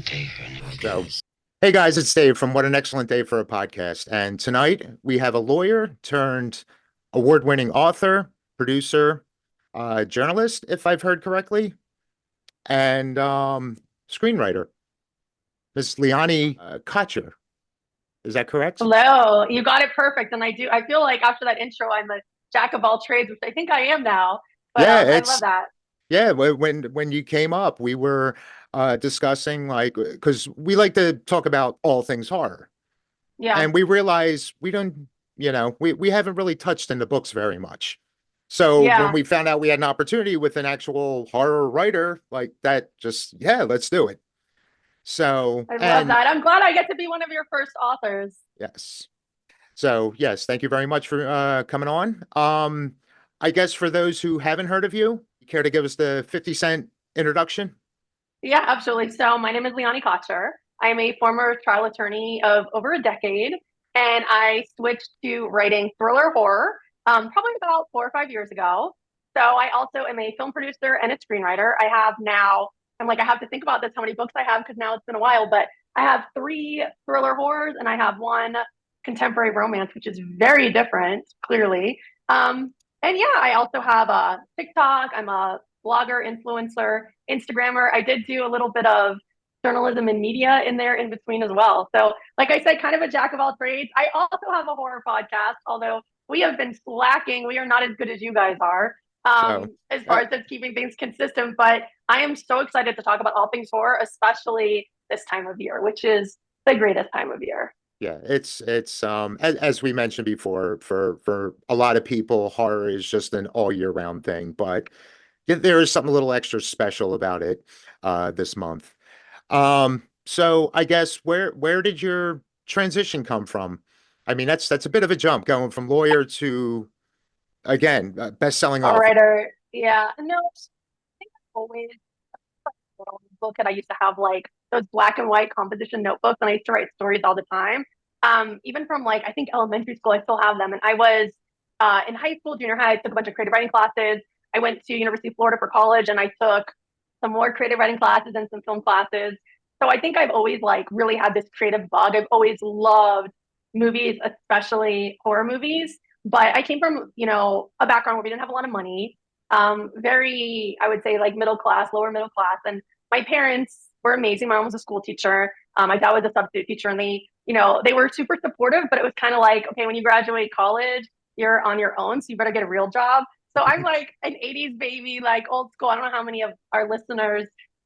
day for new So, ideas. hey guys, it's Dave from What an Excellent Day for a Podcast. And tonight we have a lawyer turned award-winning author, producer, journalist, if I've heard correctly, and screenwriter, Miss Liani Kotcher. Is that correct? Hello, you got it perfect. And I feel like after that intro, I'm a jack of all trades, which I think I am now. But Yeah, I love it's that. yeah. When you came up, we were discussing like because we like to talk about all things horror. Yeah, And we realize we don't, we haven't really touched in the books very much. So when yeah, we found out we had an opportunity with an actual horror writer like that, just, yeah, let's do it. So, I love and that. I'm glad I get to be one of your first authors. yes. So, yes, thank you very much for coming on. I guess for those who haven't heard of you, you care to give us the 50-cent introduction? Yeah, absolutely. So my name is Liani Kotcher. I'm a former trial attorney of over a decade, and I switched to writing thriller horror probably about 4 or 5 years ago. So I also am a film producer and a screenwriter. I have to think about this, how many books I have, because now it's been a while, but I have three thriller horrors and I have one contemporary romance, which is very different, clearly. And yeah, I also have a TikTok. I'm a blogger, influencer, Instagrammer. I did do a little bit of journalism and media in there in between as well. So, like I said, kind of a jack of all trades. I also have a horror podcast, although we have been slacking. We are not as good as you guys are So, as far as just keeping things consistent. But I am so excited to talk about all things horror, especially this time of year, which is the greatest time of year. yeah, it's as we mentioned before, for a lot of people, horror is just an all year round thing, but there is something a little extra special about it this month. So I guess where did your transition come from? I mean, that's a bit of a jump going from lawyer to again best-selling All author. writer, yeah, no, I think I've always book and I used to have like those black and white composition notebooks and I used to write stories all the time. Even from like I think elementary school, I still have them. And I was in high school, junior high, I took a bunch of creative writing classes. I went to University of Florida for college and I took some more creative writing classes and some film classes. So I think I've always like really had this creative bug. I've always loved movies, especially horror movies. But I came from, a background where we didn't have a lot of money. Very, I would say like middle class, lower middle class. And my parents were amazing. My mom was a school teacher. My dad was a substitute teacher, and they were super supportive. But it was kind of like, okay, when you graduate college, you're on your own, so you better get a real job. So I'm like an '80s baby, like old school. I don't know how many of our listeners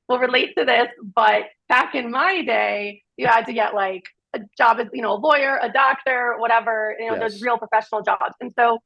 will relate to this, but back in my day, you had to get like a job as a lawyer, a doctor, whatever. Those Yes. real professional jobs, and so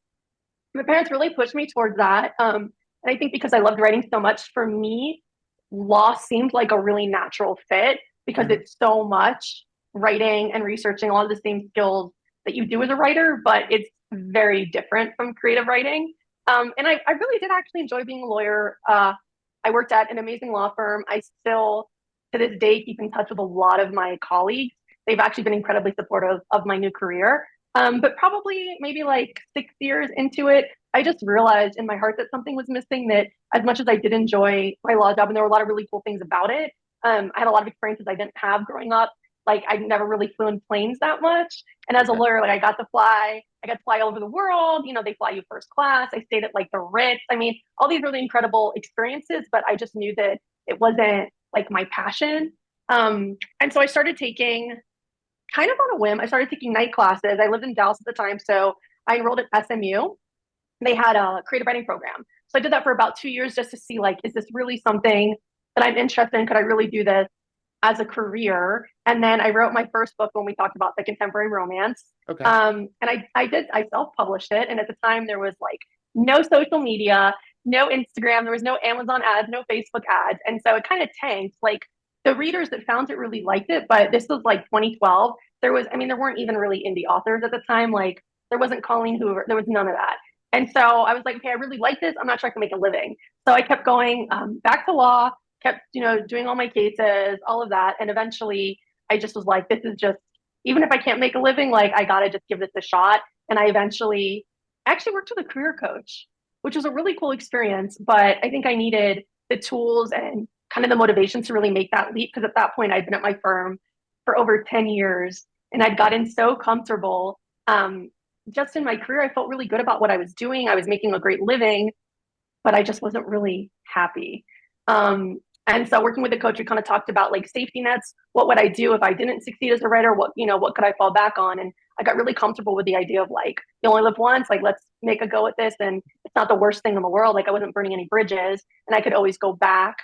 my parents really pushed me towards that. And I think because I loved writing so much, for me, law seemed like a really natural fit because Hmm. it's so much writing and researching a lot of the same skills that you do as a writer, but it's very different from creative writing. And I really did actually enjoy being a lawyer. I worked at an amazing law firm. I still, to this day, keep in touch with a lot of my colleagues. They've actually been incredibly supportive of my new career. But probably maybe like 6 years into it, I just realized in my heart that something was missing. That as much as I did enjoy my law job, and there were a lot of really cool things about it, I had a lot of experiences I didn't have growing up. Like I never really flew in planes that much, and as a Okay. lawyer, like I got to fly all over the world. They fly you first class. I stayed at like the Ritz. I mean, all these really incredible experiences, but I just knew that it wasn't like my passion. And so I started taking kind of on a whim. I started taking night classes. I lived in Dallas at the time, so I enrolled at SMU. They had a creative writing program. So I did that for about 2 years just to see like, is this really something that I'm interested in? Could I really do this as a career? And then I wrote my first book when we talked about the contemporary romance. Okay. And I self-published it. And at the time there was like no social media, no Instagram, there was no Amazon ads, no Facebook ads. And so it kind of tanked. Like the readers that found it really liked it, but this was like 2012. There weren't even really indie authors at the time. Like there wasn't Colleen Hoover, there was none of that. And so I was like, okay, I really like this. I'm not sure I can make a living. So I kept going back to law, kept, doing all my cases, all of that. And eventually I just was like, this is just, even if I can't make a living, like I got to just give this a shot. And I eventually actually worked with a career coach, which was a really cool experience. But I think I needed the tools and kind of the motivation to really make that leap. Because at that point, I'd been at my firm for over 10 years and I'd gotten so comfortable. Just in my career, I felt really good about what I was doing. I was making a great living, but I just wasn't really happy. And so working with the coach, we kind of talked about like safety nets. What would I do if I didn't succeed as a writer? What could I fall back on? And I got really comfortable with the idea of like, you only live once, like let's make a go at this. And it's not the worst thing in the world. Like I wasn't burning any bridges and I could always go back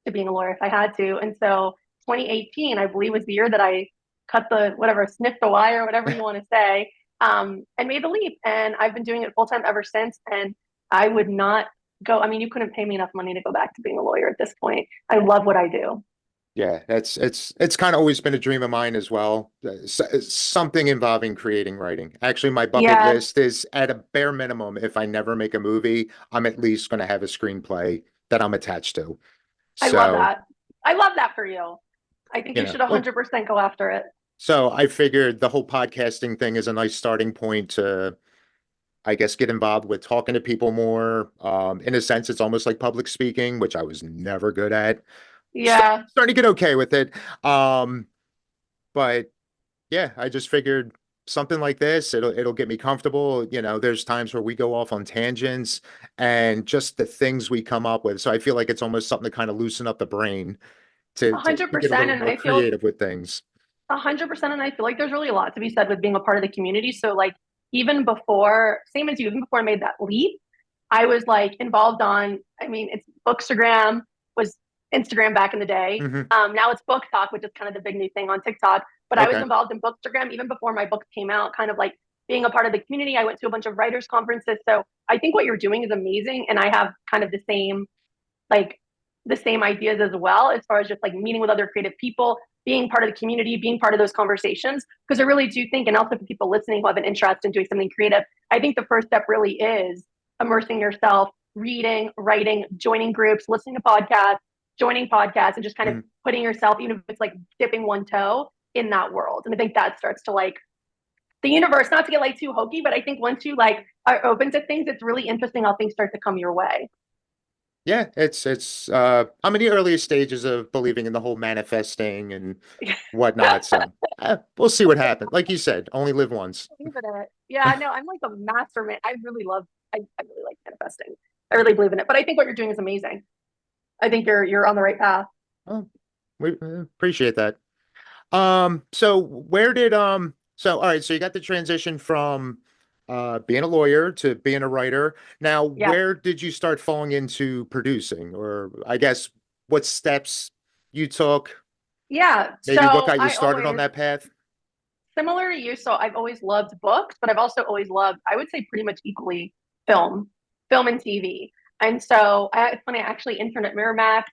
to being a lawyer if I had to. And so 2018, I believe was the year that I cut the, whatever, sniffed the wire, whatever you want to say, and made the leap. And I've been doing it full time ever since. And I would not go. I mean, you couldn't pay me enough money to go back to being a lawyer at this point. I love what I do. Yeah, it's kind of always been a dream of mine as well. Something involving creating writing. Actually, my bucket Yeah, list is at a bare minimum, if I never make a movie, I'm at least going to have a screenplay that I'm attached to. I love So, that. I love that for you. I think you should well, 100% go after it. so I figured the whole podcasting thing is a nice starting point to, I guess, get involved with talking to people more. In a sense, it's almost like public speaking, which I was never good at. Yeah, Starting to get okay with it. Um, but yeah, I just figured something like this, it'll get me comfortable. There's times where we go off on tangents and just the things we come up with. So I feel like it's almost something to kind of loosen up the brain a to hundred get a percent. little And more I feel creative with things. 100%. And I feel like there's really a lot to be said with being a part of the community. So like even before, same as you, even before I made that leap, I was like involved on, I mean, it's Bookstagram was Instagram back in the day. Hmm. Now it's Book Talk, which is kind of the big new thing on TikTok. But I was Okay. involved in Bookstagram even before my book came out, kind of like being a part of the community. I went to a bunch of writers' conferences. So I think what you're doing is amazing. And I have kind of like the same ideas as well, as far as just like meeting with other creative people, being part of the community, being part of those conversations. Because I really do think, and also for people listening who have an interest in doing something creative, I think the first step really is immersing yourself, reading, writing, joining groups, listening to podcasts, joining podcasts, and just kind of Mhm. putting yourself, even if it's like dipping one toe in that world. And I think that starts to like the universe, not to get like too hokey, but I think once you like are open to things, it's really interesting how things start to come your way. Yeah, I'm in the earliest stages of believing in the whole manifesting and whatnot. So we'll see what happens. Like you said, only live once. Believe in it. Yeah, no, I'm like a master man. I really like manifesting. I really believe in it. But I think what you're doing is amazing. I think you're on the right path. Oh, we appreciate that. So all right, so you got the transition from being a lawyer to being a writer. Now, Yeah. where did you start falling into producing? Or I guess what steps you took? Yeah. Maybe what So got you I started on always that path? similar to you, so I've always loved books, but I've also always loved, I would say pretty much equally film, film and TV. And so it's funny, I actually interned at Miramax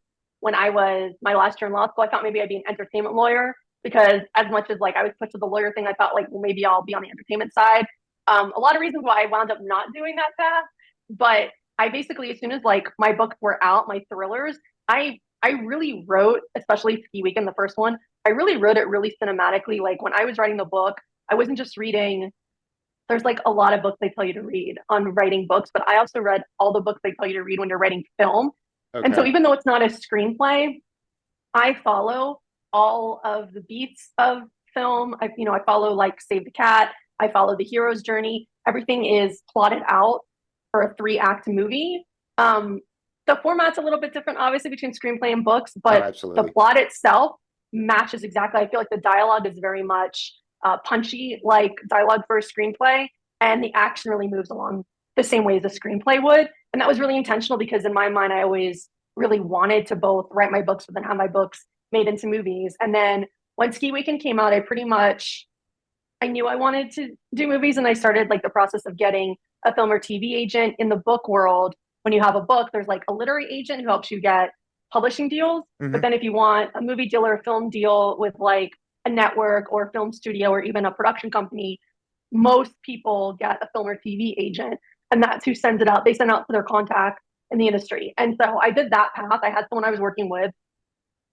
when I was my last year in law school. I thought maybe I'd be an entertainment lawyer because as much as like I was put to the lawyer thing, I thought like, well, maybe I'll be on the entertainment side. A lot of reasons why I wound up not doing that path, but I basically, as soon as like my books were out, my thrillers, I really wrote, especially Ski Weekend, the first one, I really wrote it really cinematically. Like when I was writing the book, I wasn't just reading, there's like a lot of books they tell you to read on writing books, but I also read all the books they tell you to read when you're writing film. And so Okay. even though it's not a screenplay, I follow all of the beats of film. I follow like Save the Cat, I follow the hero's journey. Everything is plotted out for a 3-act movie. Um, the format's a little bit different, obviously, between screenplay and books, Oh, but the absolutely. plot itself matches exactly. I feel like the dialogue is very much punchy, like dialogue for a screenplay, and the action really moves along the same way as a screenplay would. And that was really intentional because in my mind, I always really wanted to both write my books, but then have my books made into movies. And then when Ski Weekend came out, I knew I wanted to do movies, and I started like the process of getting a film or TV agent. In the book world. When you have a book, there's like a literary agent who helps you get publishing deals. But Hmm. then if you want a movie deal or a film deal with like a network or a film studio or even a production company, most people get a film or TV agent, and that's who sends it out. They send out to their contacts in the industry. And so I did that path. I had someone I was working with,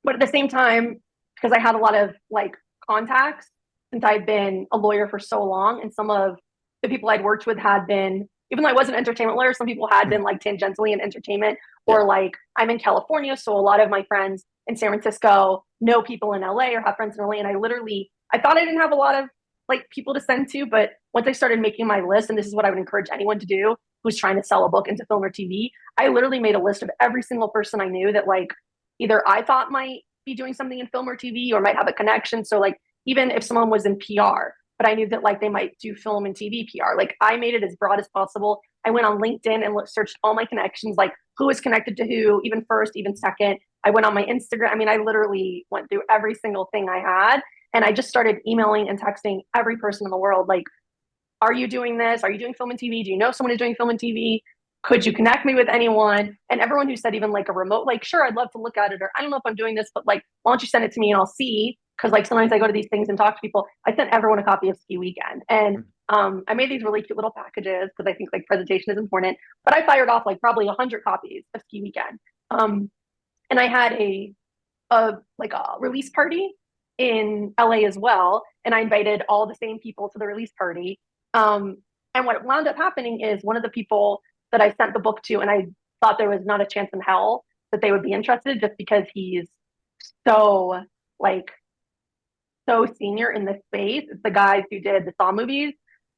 but at the same time, because I had a lot of like contacts since I'd been a lawyer for so long, and some of the people I'd worked with had been even though I was an entertainment lawyer, some people had been like tangentially in entertainment, Yeah. or like I'm in California, so a lot of my friends in San Francisco know people in LA or have friends in LA, and I thought I didn't have a lot of like people to send to, but once I started making my list, and this is what I would encourage anyone to do who's trying to sell a book into film or TV, I literally made a list of every single person I knew that like either I thought might be doing something in film or TV or might have a connection. So like even if someone was in PR, but I knew that like they might do film and TV PR. Like I made it as broad as possible. I went on LinkedIn and searched all my connections, like who is connected to who, even first, even second. I went on my Instagram. I mean, I literally went through every single thing I had. And I just started emailing and texting every person in the world, like, are you doing this? Are you doing film and TV? Do you know someone who's doing film and TV? Could you connect me with anyone? And everyone who said even like a remote, like, sure, I'd love to look at it, or I don't know if I'm doing this, but like, why don't you send it to me and I'll see? Because like sometimes I go to these things and talk to people. I sent everyone a copy of Ski Weekend, and I made these really cute little packages because I think like presentation is important. But I fired off like probably 100 copies of Ski Weekend, and I had a release party in LA as well, and I invited all the same people to the release party. Um, and what wound up happening is one of the people that I sent the book to, and I thought there was not a chance in hell that they would be interested, just because he's so like so senior in the space. It's the guys who did the Saw movies.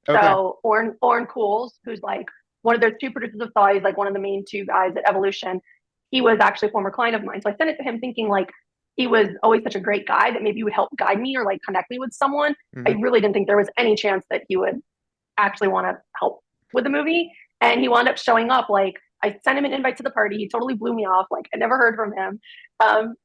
Okay. So Oren Cools, who's like one of those two producers of Saw, he's like one of the main two guys at Evolution. He was actually a former client of mine. So I sent it to him thinking like he was always such a great guy that maybe he would help guide me or like connect me with someone. I Hmm. really didn't think there was any chance that he would actually want to help with the movie. And he wound up showing up. Like I sent him an invite to the party. He totally blew me off. Like I never heard from him. Um,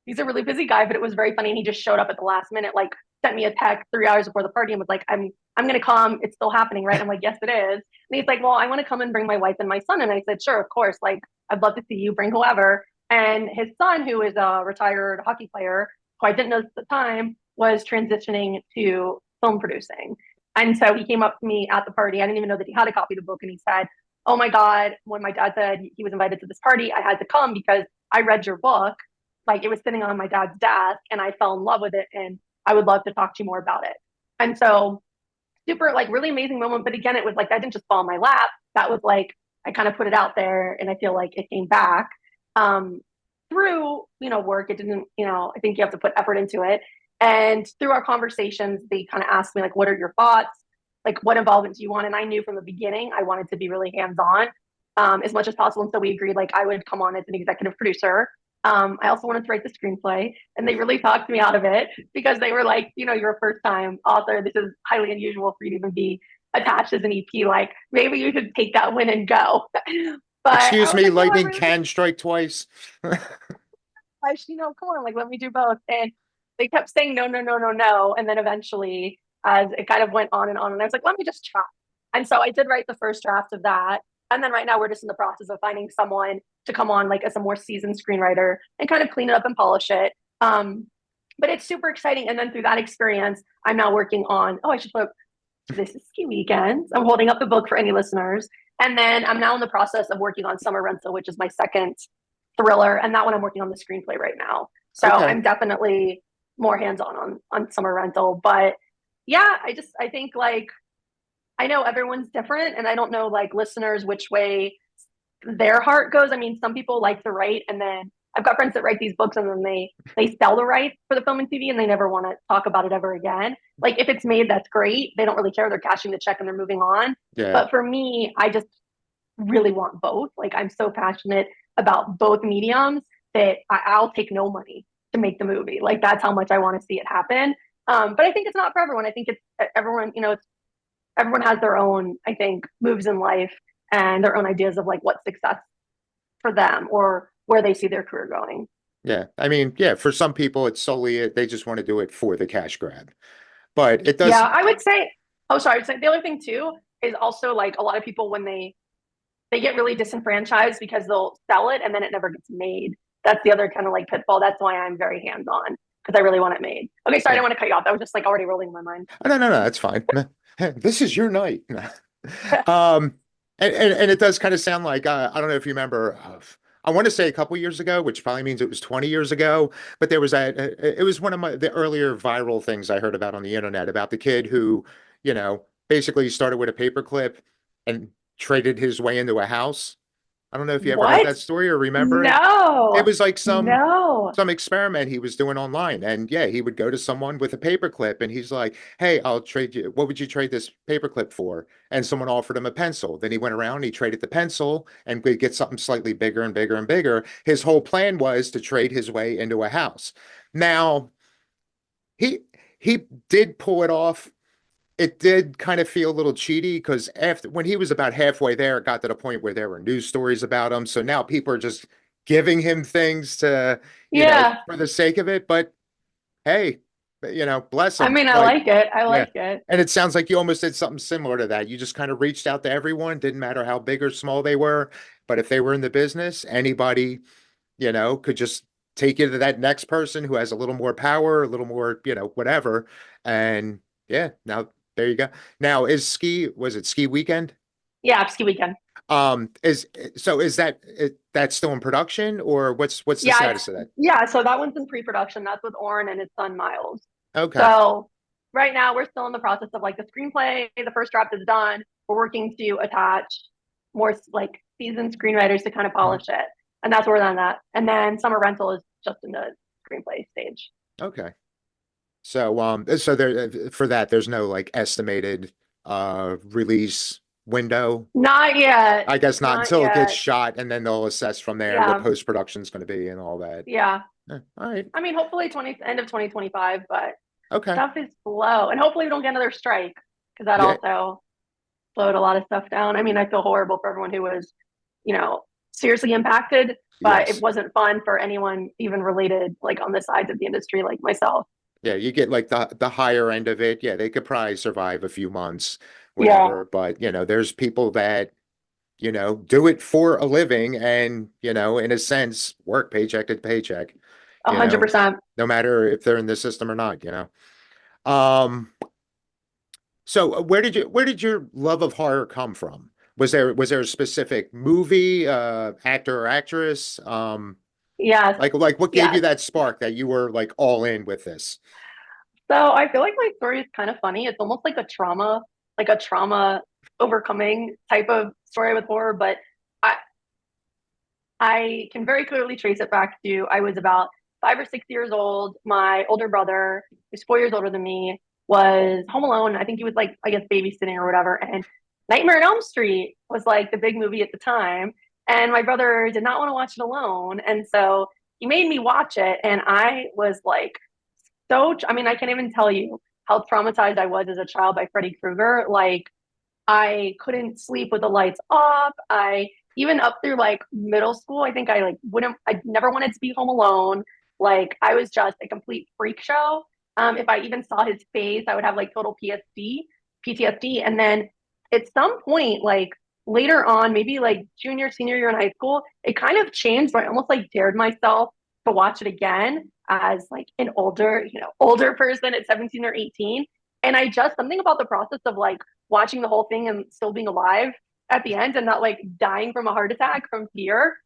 he's a really busy guy, but it was very funny. And he just showed up at the last minute, like sent me a text 3 hours before the party and was like, I'm gonna come. It's still happening, right? I'm like, yes, it is. And he's like, well, I want to come and bring my wife and my son. And I said, sure, of course. Like, I'd love to see you. Bring whoever. And his son, who is a retired hockey player, who I didn't know at the time, was transitioning to film producing. And so he came up to me at the party. I didn't even know that he had a copy of the book. And he said, oh my God, when my dad said he was invited to this party, I had to come because I read your book. Like it was sitting on my dad's desk and I fell in love with it. And I would love to talk to you more about it. And so super like really amazing moment. But again, it was like that didn't just fall in my lap. That was like I kind of put it out there and I feel like it came back. Um through, work. It didn't, I think you have to put effort into it. And through our conversations, they kind of asked me like, what are your thoughts? Like what involvement do you want? And I knew from the beginning I wanted to be really hands-on as much as possible. And so we agreed like I would come on as an executive producer. I also wanted to write the screenplay, and they really talked me out of it because they were like, you're a first time author. This is highly unusual for you to even be attached as an EP. Like, maybe you should take that win and go. But I Excuse was me, like, no, I lightning really, can strike twice. come on, like, let me do both. And they kept saying no, no, no, no, no. And then eventually, as it kind of went on, and I was like, let me just try. And so I did write the first draft of that. And then right now we're just in the process of finding someone to come on like as a more seasoned screenwriter and kind of clean it up and polish it. But it's super exciting. And then through that experience, I'm now working on, oh, I should put this is Ski Weekends. I'm holding up the book for any listeners. And then I'm now in the process of working on Summer Rental, which is my second thriller. And that one I'm working on the screenplay right now. So Okay. I'm definitely more hands-on on Summer Rental. But yeah, I think like I know everyone's different and I don't know like listeners which way their heart goes. I mean, some people like to write and then I've got friends that write these books and then they sell the rights for the film and TV and they never want to talk about it ever again. Like if it's made, that's great. They don't really care. They're cashing the check and they're moving on. Yeah. But for me, I just really want both. Like I'm so passionate about both mediums that I'll take no money to make the movie. Like that's how much I want to see it happen. But I think it's not for everyone. I think it's everyone, everyone has their own, I think, moves in life and their own ideas of like what's success for them or where they see their career going. Yeah. I mean, yeah, for some people it's solely they just want to do it for the cash grab. But it Yeah, does. I would say, oh, sorry. So the other thing too is also like a lot of people when they get really disenfranchised because they'll sell it and then it never gets made. That's the other kind of like pitfall. That's why I'm very hands on because I really want it made. Okay, sorry, I Yeah. don't want to cut you off. That was just like already rolling in my mind. Oh, no, no, no, that's fine. This is your night. Um, and it does kind of sound like I don't know if you remember. I want to say a couple years ago, which probably means it was 20 years ago, but there was it was one of the earlier viral things I heard about on the internet about the kid who, basically started with a paperclip and traded his way into a house. I don't know if you ever heard What? that story or remember it. It No. was like No. some experiment he was doing online. And yeah, he would go to someone with a paperclip and he's like, "Hey, I'll trade you. What would you trade this paperclip for?" And someone offered him a pencil. Then he went around, he traded the pencil and would get something slightly bigger and bigger and bigger. His whole plan was to trade his way into a house. Now, he he did pull it off. It did kind of feel a little cheaty because after when he was about halfway there, it got to the point where there were news stories about him. So now people are just giving him things to, Yeah. for the sake of it. But hey, bless I him. mean, I Like, like it. I yeah. like it. And it sounds like you almost did something similar to that. You just kind of reached out to everyone, didn't matter how big or small they were. But if they were in the business, anybody, could just take you to that next person who has a little more power, a little more, whatever. And yeah, now there you go. Now was it ski weekend? Yeah, ski weekend. Is so is that's still in production or what's the Yeah, status of that? so that one's in pre-production. That's with Oren and his son Miles. Okay. So right now we're still in the process of like the screenplay. The first draft is done. We're working to attach more like seasoned screenwriters to kind of Mhm. polish it, and that's where we're on that. And then Summer Rental is just in the screenplay stage. Okay. So there for that, there's no like estimated release window. Not yet. I guess not Not until it gets yet. shot and then they'll assess from there what Yeah. post-production is going to be and all that. Yeah. All right. I mean, hopefully 20 end of 2025, but Okay. stuff is slow, and hopefully we don't get another strike because that Yeah. also slowed a lot of stuff down. I mean, I feel horrible for everyone who was, seriously impacted, but it Yes. wasn't fun for anyone even related, like on the sides of the industry, like myself. Yeah, you get like the higher end of it. Yeah, they could probably survive a few months, Yeah, whatever. But there's people that, do it for a living and, in a sense, work paycheck to paycheck, a you hundred know, percent. no matter if they're in the system or not. Um, so where did your love of horror come from? Was there a specific movie, actor or actress? Yes, Like what gave you yes. that spark that you were like all in with this? So I feel like my story is kind of funny. It's almost like a trauma overcoming type of story with horror, but I I can very clearly trace it back to I was about 5 or 6 years old. My older brother, who's 4 years older than me, was home alone. I think he was like, I guess, babysitting or whatever. And Nightmare on Elm Street was like the big movie at the time. And my brother did not want to watch it alone. And so he made me watch it. And I was like, I mean, I can't even tell you how traumatized I was as a child by Freddy Krueger. Like, I couldn't sleep with the lights off. I even up through like middle school, I think I never wanted to be home alone. Like I was just a complete freak show. If I even saw his face, I would have like total PTSD. And then at some point, like later on, maybe like junior, senior year in high school, it kind of changed. Where I almost like dared myself to watch it again as like an older person at 17 or 18. And I just something about the process of like watching the whole thing and still being alive at the end and not like dying from a heart attack from fear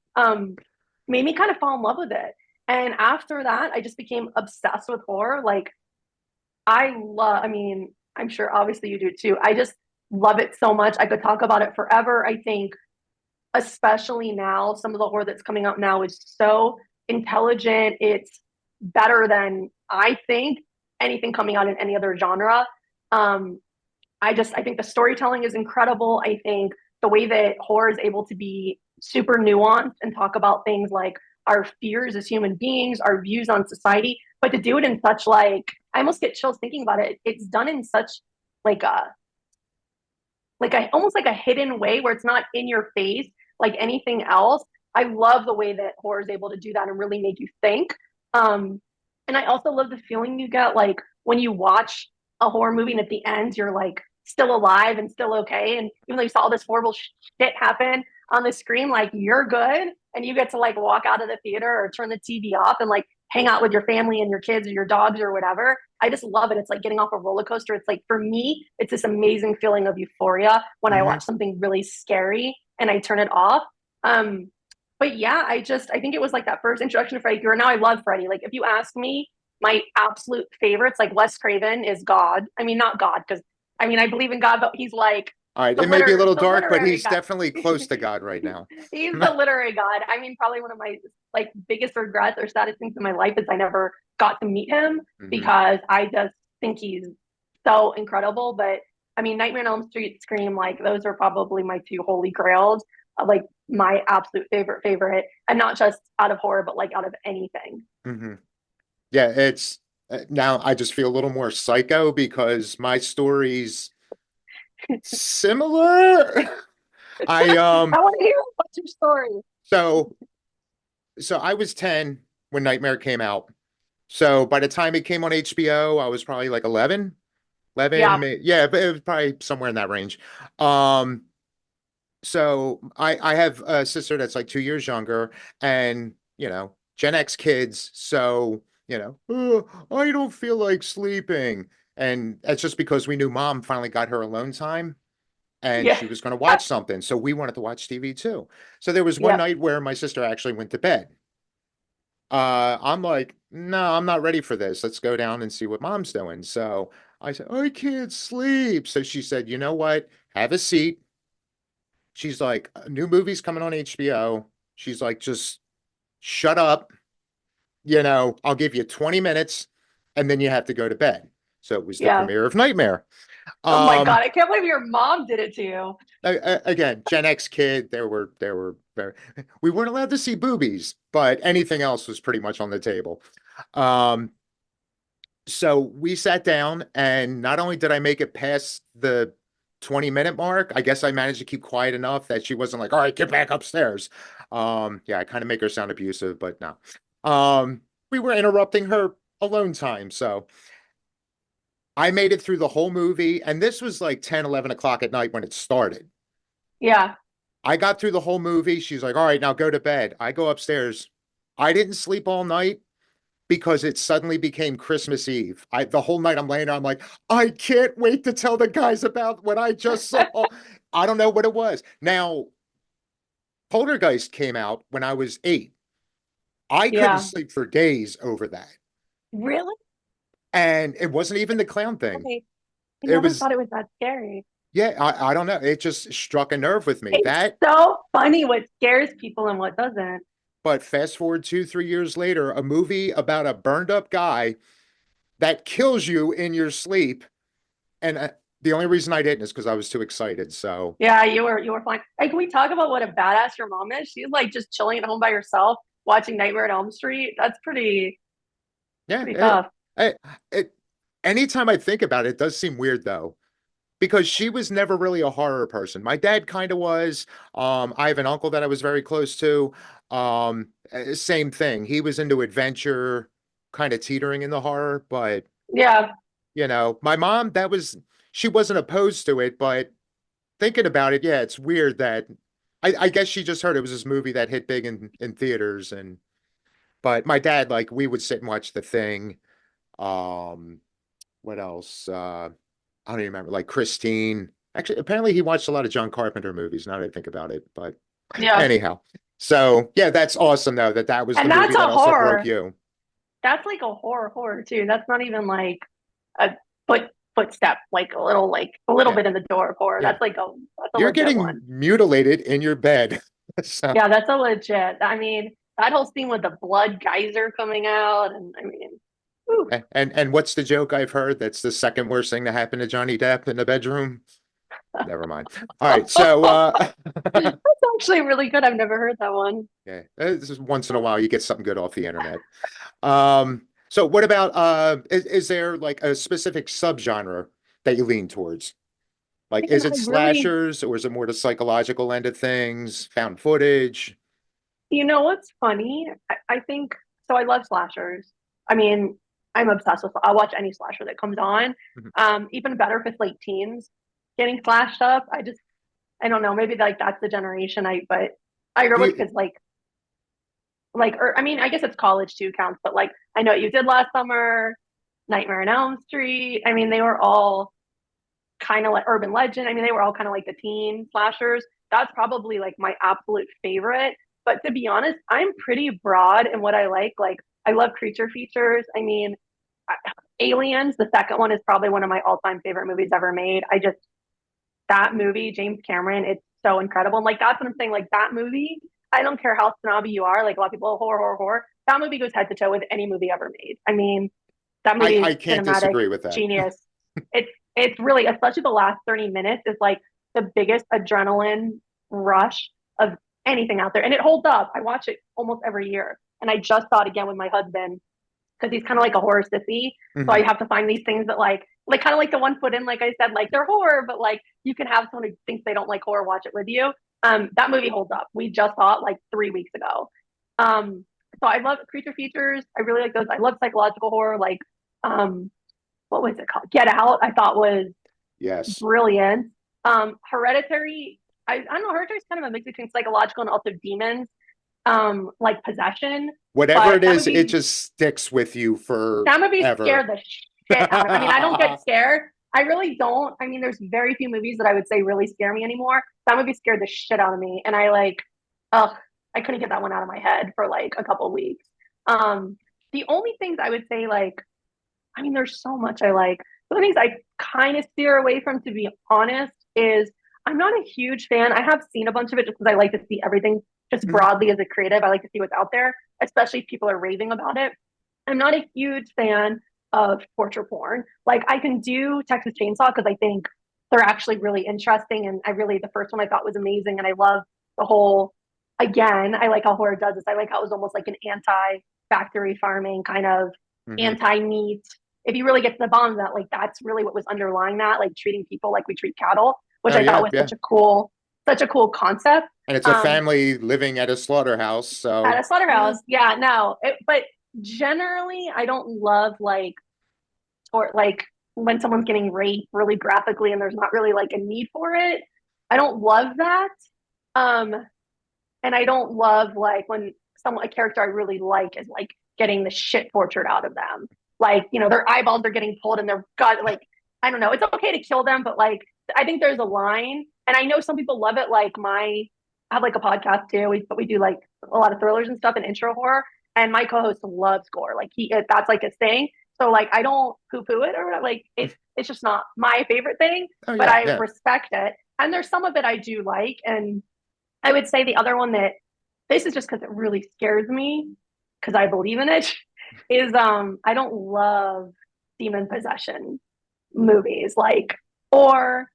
made me kind of fall in love with it. And after that, I just became obsessed with horror. Like I mean, I'm sure obviously you do too. I just love it so much. I could talk about it forever. I think, especially now, some of the horror that's coming out now is so intelligent. It's better than I think anything coming out in any other genre. Um, I think the storytelling is incredible. I think the way that horror is able to be super nuanced and talk about things like our fears as human beings, our views on society, but to do it in such like I almost get chills thinking about it. It's done in such like a almost like a hidden way where it's not in your face like anything else. I love the way that horror is able to do that and really make you think. And I also love the feeling you get like when you watch a horror movie and at the end you're like still alive and still okay. And even though you saw all this horrible shit happen on the screen, like you're good and you get to like walk out of the theater or turn the TV off and like hang out with your family and your kids or your dogs or whatever. I just love it. It's like getting off a roller coaster. It's like for me, it's this amazing feeling of euphoria when I Hmm. watch something really scary and I turn it off. Um, but yeah, I think it was like that first introduction to Freddy Krueger. Now I love Freddy. Like if you ask me, my absolute favorites, like Wes Craven is God. I mean, not God, because I mean I believe in God, but he's like All right, it may be a little The dark, but literary he's god. definitely close to God right now. He's the literary god. I mean, probably one of my like biggest regrets or saddest things in my life is I never got to meet him Hmm. because I just think he's so incredible. But I mean, Nightmare on Elm Street, Scream, like those are probably my two holy grails, like my absolute favorite, and not just out of horror, but like out of anything. Hmm. Yeah, it's now I just feel a little more psycho because my story's similar. I I want to hear what's your story. so so I was 10 when Nightmare came out. So by the time it came on HBO, I was probably like 11, 11, Yeah, yeah, but it was probably somewhere in that range. Um, so I have a sister that's like 2 years younger, and Gen X kids. So "Oh, I don't feel like sleeping," and that's just because we knew mom finally got her alone time, and yeah, she was going to watch something. So we wanted to watch TV too. So there was one yeah, night where my sister actually went to bed. I'm like, no, I'm not ready for this. Let's go down and see what mom's doing. So I said, I can't sleep. So she said, you know what? Have a seat. She's like, a new movie's coming on HBO. She's like, just shut up. I'll give you 20 minutes and then you have to go to bed. So it was the yeah. premiere of Nightmare. Oh my Um, God, I can't believe your mom did it to you. again, Gen X kid, there were very, we weren't allowed to see boobies, but anything else was pretty much on the table. Um, so we sat down, and not only did I make it past the 20-minute mark, I guess I managed to keep quiet enough that she wasn't like, all right, get back upstairs. Yeah, I kind of make her sound abusive, but no. Um, we were interrupting her alone time. So I made it through the whole movie, and this was like 10, 11 o'clock at night when it started. Yeah, I got through the whole movie. She's like, all right, now go to bed. I go upstairs. I didn't sleep all night because it suddenly became Christmas Eve. The whole night I'm laying there, I'm like, I can't wait to tell the guys about what I just saw. I don't know what it was. Now, Poltergeist came out when I was 8. I couldn't yeah. sleep for days over that. Really? And it wasn't even the clown thing. Okay. I It never was, thought it was that scary. yeah, I don't know. It just struck a nerve with me. It's That, so funny what scares people and what doesn't. but fast forward 2, 3 years later, a movie about a burned up guy that kills you in your sleep. And the only reason I didn't is because I was too excited. So Yeah, you were fine. Hey, can we talk about what a badass your mom is? She's like just chilling at home by herself, watching Nightmare on Elm Street. That's yeah, pretty tough. it, it anytime I think about it, it does seem weird though, because she was never really a horror person. My dad kind of was. I have an uncle that I was very close to. Same thing. He was into adventure, kind of teetering in the horror, but Yeah, my mom, she wasn't opposed to it, but thinking about it, yeah, it's weird that I guess she just heard it was this movie that hit big in theaters, and but my dad, like, we would sit and watch The Thing. Um, what else? I don't even remember, like Christine. Actually, apparently he watched a lot of John Carpenter movies, now that I think about it. But yeah. anyhow, so yeah, that's awesome though, that was the And movie that's that a also broke horror. you. That's like a horror too. That's not even like a footstep, like a little Yeah, bit in the door of horror. yeah. That's a You're legit getting one. mutilated in your bed. So, Yeah, that's a legit. I mean, that whole scene with the blood geyser coming out, and I mean, whew. and what's the joke I've heard? That's the second worst thing to happen to Johnny Depp in the bedroom. Never mind. All right, so That's actually really good. I've never heard that one. yeah, this is once in a while you get something good off the internet. So what about is there like a specific subgenre that you lean towards? Like, Man, is it I really, slashers or is it more the psychological end of things, found footage? you know what's funny? I think so. I love slashers. I mean, I'm obsessed with. I'll watch any slasher that comes on. Mhm. Even better if it's like teens getting slashed up. I don't know. Maybe like that's the generation. But I grew Do up with you, kids or I mean, I guess it's college too counts. But like, I know what you did last summer, Nightmare on Elm Street. I mean, they were all kind of like urban legend. I mean, they were all kind of like the teen slashers. That's probably like my absolute favorite. But to be honest, I'm pretty broad in what I like. Like, I love creature features. I mean, Aliens, the second one is probably one of my all-time favorite movies ever made. I just that movie, James Cameron, it's so incredible. And like that's what I'm saying. Like that movie, I don't care how snobby you are. Like a lot of people, horror, horror, horror. That movie goes head to toe with any movie ever made. I mean, that movie is I can't cinematic disagree with that. genius. It's really, especially the last 30 minutes, is like the biggest adrenaline rush of anything out there, and it holds up. I watch it almost every year, and I just saw it again with my husband because he's kind of like a horror sissy. So I Mhm. have to find these things that like kind of like the one foot in, like I said, like they're horror, but like you can have someone who thinks they don't like horror watch it with you. That movie holds up. We just saw it like 3 weeks ago. Um, so I love creature features. I really like those. I love psychological horror, like um, what was it called? Get Out. I thought was Yes. brilliant. Hereditary. I don't know. Hereditary is kind of a mix between psychological and also demons, like possession. Whatever But it is, it just sticks with you that movie forever. scared the shit out of me. I mean, I don't get scared. I really don't. I mean, there's very few movies that I would say really scare me anymore. That movie scared the shit out of me, and I like, ugh, I couldn't get that one out of my head for like a couple of weeks. Um, the only things I would say, like, I mean, there's so much I like. The things I kind of steer away from, to be honest, is I'm not a huge fan. I have seen a bunch of it just because I like to see everything just Mhm. broadly as a creative. I like to see what's out there, especially if people are raving about it. I'm not a huge fan of torture porn. Like I can do Texas Chainsaw because I think they're actually really interesting, and I really the first one I thought was amazing, and I love the whole. Again, I like how horror does this. I like how it was almost like an anti-factory farming kind of Mhm. anti-meat. If you really get to the bottom of that, like that's really what was underlying that, like treating people like we treat cattle, which Oh I thought yeah, was yeah. such a cool concept. And it's a Um, family living at a slaughterhouse, at so a slaughterhouse, yeah, no, but generally, I don't love like or like when someone's getting raped really graphically and there's not really like a need for it. I don't love that. Um, and I don't love like when someone a character I really like is like getting the shit tortured out of them. Like, you know, their eyeballs are getting pulled and their gut like I don't know, it's okay to kill them, but like I think there's a line. And I know some people love it, like I have like a podcast too. We do like a lot of thrillers and stuff and intro horror. And my co-host loves gore. Like that's like his thing. So like I don't poo-poo it or whatever. Like it's just not my favorite thing, oh but yeah, I yeah. respect it. And there's some of it I do like. And I would say the other one that this is just because it really scares me because I believe in it is I don't love demon possession movies like or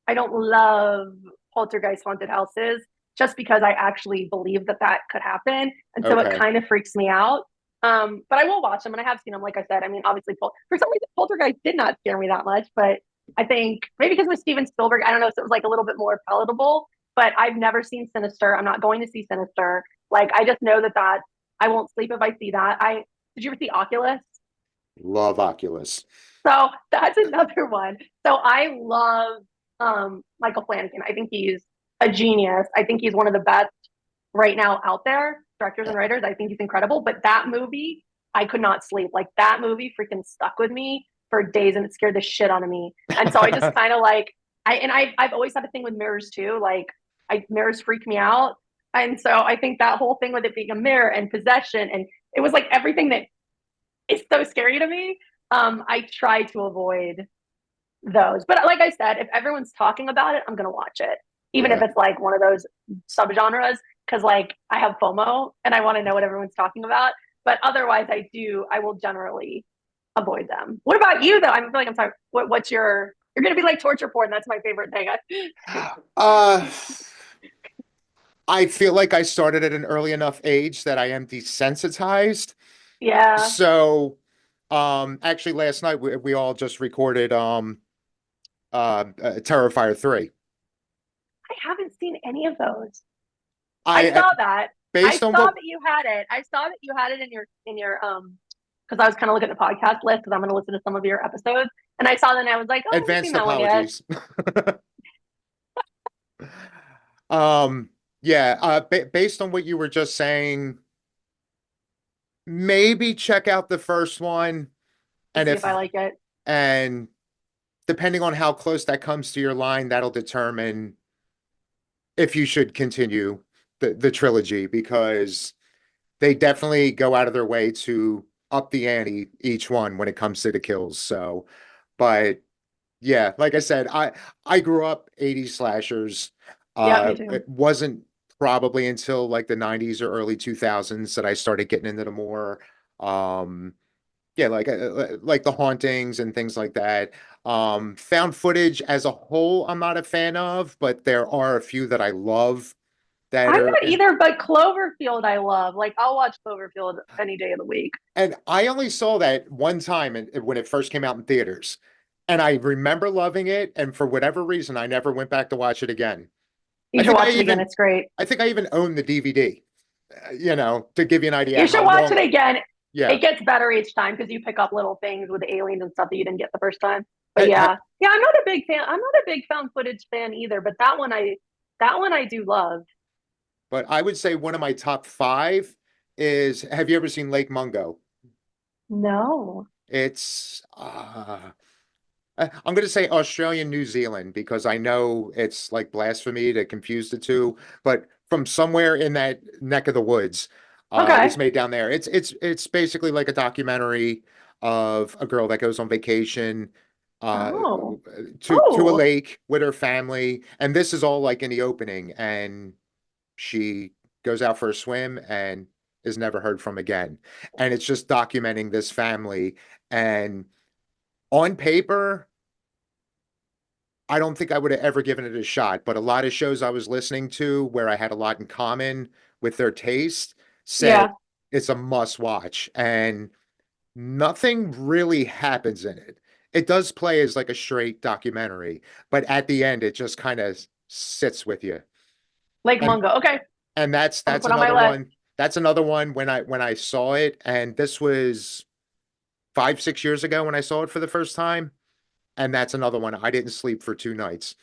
I don't love poltergeist haunted houses just because I actually believe that that could happen, and so it Okay. kind of freaks me out. But I will watch them, and I have seen them. Like I said, I mean, obviously, for some reason, Poltergeist did not scare me that much, but I think maybe because with Steven Spielberg, I don't know, so it was like a little bit more palatable. But I've never seen Sinister. I'm not going to see Sinister. Like I just know that I won't sleep if I see that. I did you ever see Oculus? Love Oculus. So that's another one. So I love Michael Flanagan. I think he's a genius. I think he's one of the best right now out there, directors and writers. I think he's incredible. But that movie, I could not sleep. Like that movie freaking stuck with me for days and it scared the shit out of me. And so I just kind of like I've always had a thing with mirrors too. Like mirrors freak me out. And so I think that whole thing with it being a mirror and possession and it was like everything that is so scary to me. I try to avoid those. But like I said, if everyone's talking about it, I'm gonna watch it, even if Yeah. it's like one of those subgenres, because like I have FOMO and I want to know what everyone's talking about. But otherwise, I will generally avoid them. What about you though? I feel like I'm sorry. What's your? You're gonna be like torture porn. That's my favorite thing. Uh, I feel like I started at an early enough age that I am desensitized. Yeah, So, actually last night we all just recorded Terrifier 3. I haven't seen any of those. I I saw that. I based on saw what that you had it. I saw that you had it in your because I was kind of looking at the podcast list because I'm going to listen to some of your episodes, and I saw that and I was like, oh, I haven't seen advanced that one yet. apologies. Um, yeah, based on what you were just saying, maybe check out the first one To and see if I like it. and depending on how close that comes to your line, that'll determine if you should continue the trilogy because they definitely go out of their way to up the ante each one when it comes to the kills. So, but Yeah, like I said, I grew up 80s slashers. Yeah, me too. It wasn't probably until like the 90s or early 2000s that I started getting into the more um yeah, like the hauntings and things like that. Found footage as a whole, I'm not a fan of, but there are a few that I love that I'm are, not either, but Cloverfield I love. Like I'll watch Cloverfield any day of the week. and I only saw that one time when it first came out in theaters. And I remember loving it, and for whatever reason, I never went back to watch it again. You I should think watch it again. It's great. I think I even own the DVD, to give you an idea You how should watch it long. again. Yeah. It gets better each time because you pick up little things with the aliens and stuff that you didn't get the first time. But Ha- ha- yeah, I'm not a big fan. I'm not a big found footage fan either. But that one I do love. but I would say one of my top five is, have you ever seen Lake Mungo? No. It's I'm going to say Australian, New Zealand, because I know it's like blasphemy to confuse the two, but from somewhere in that neck of the woods, it's Okay. made down there. It's basically like a documentary of a girl that goes on vacation uh Oh. to a Oh. lake with her family, and this is all like in the opening, and she goes out for a swim and is never heard from again. And it's just documenting this family, and on paper, I don't think I would have ever given it a shot, but a lot of shows I was listening to where I had a lot in common with their taste said Yeah. it's a must watch, and nothing really happens in it. It does play as like a straight documentary, but at the end it just kind of sits with you. Lake And Mungo. Okay. I'm gonna that's put on my another list. one. That's another one when I saw it, and this was 5, 6 years ago when I saw it for the first time. And that's another one. I didn't sleep for 2 nights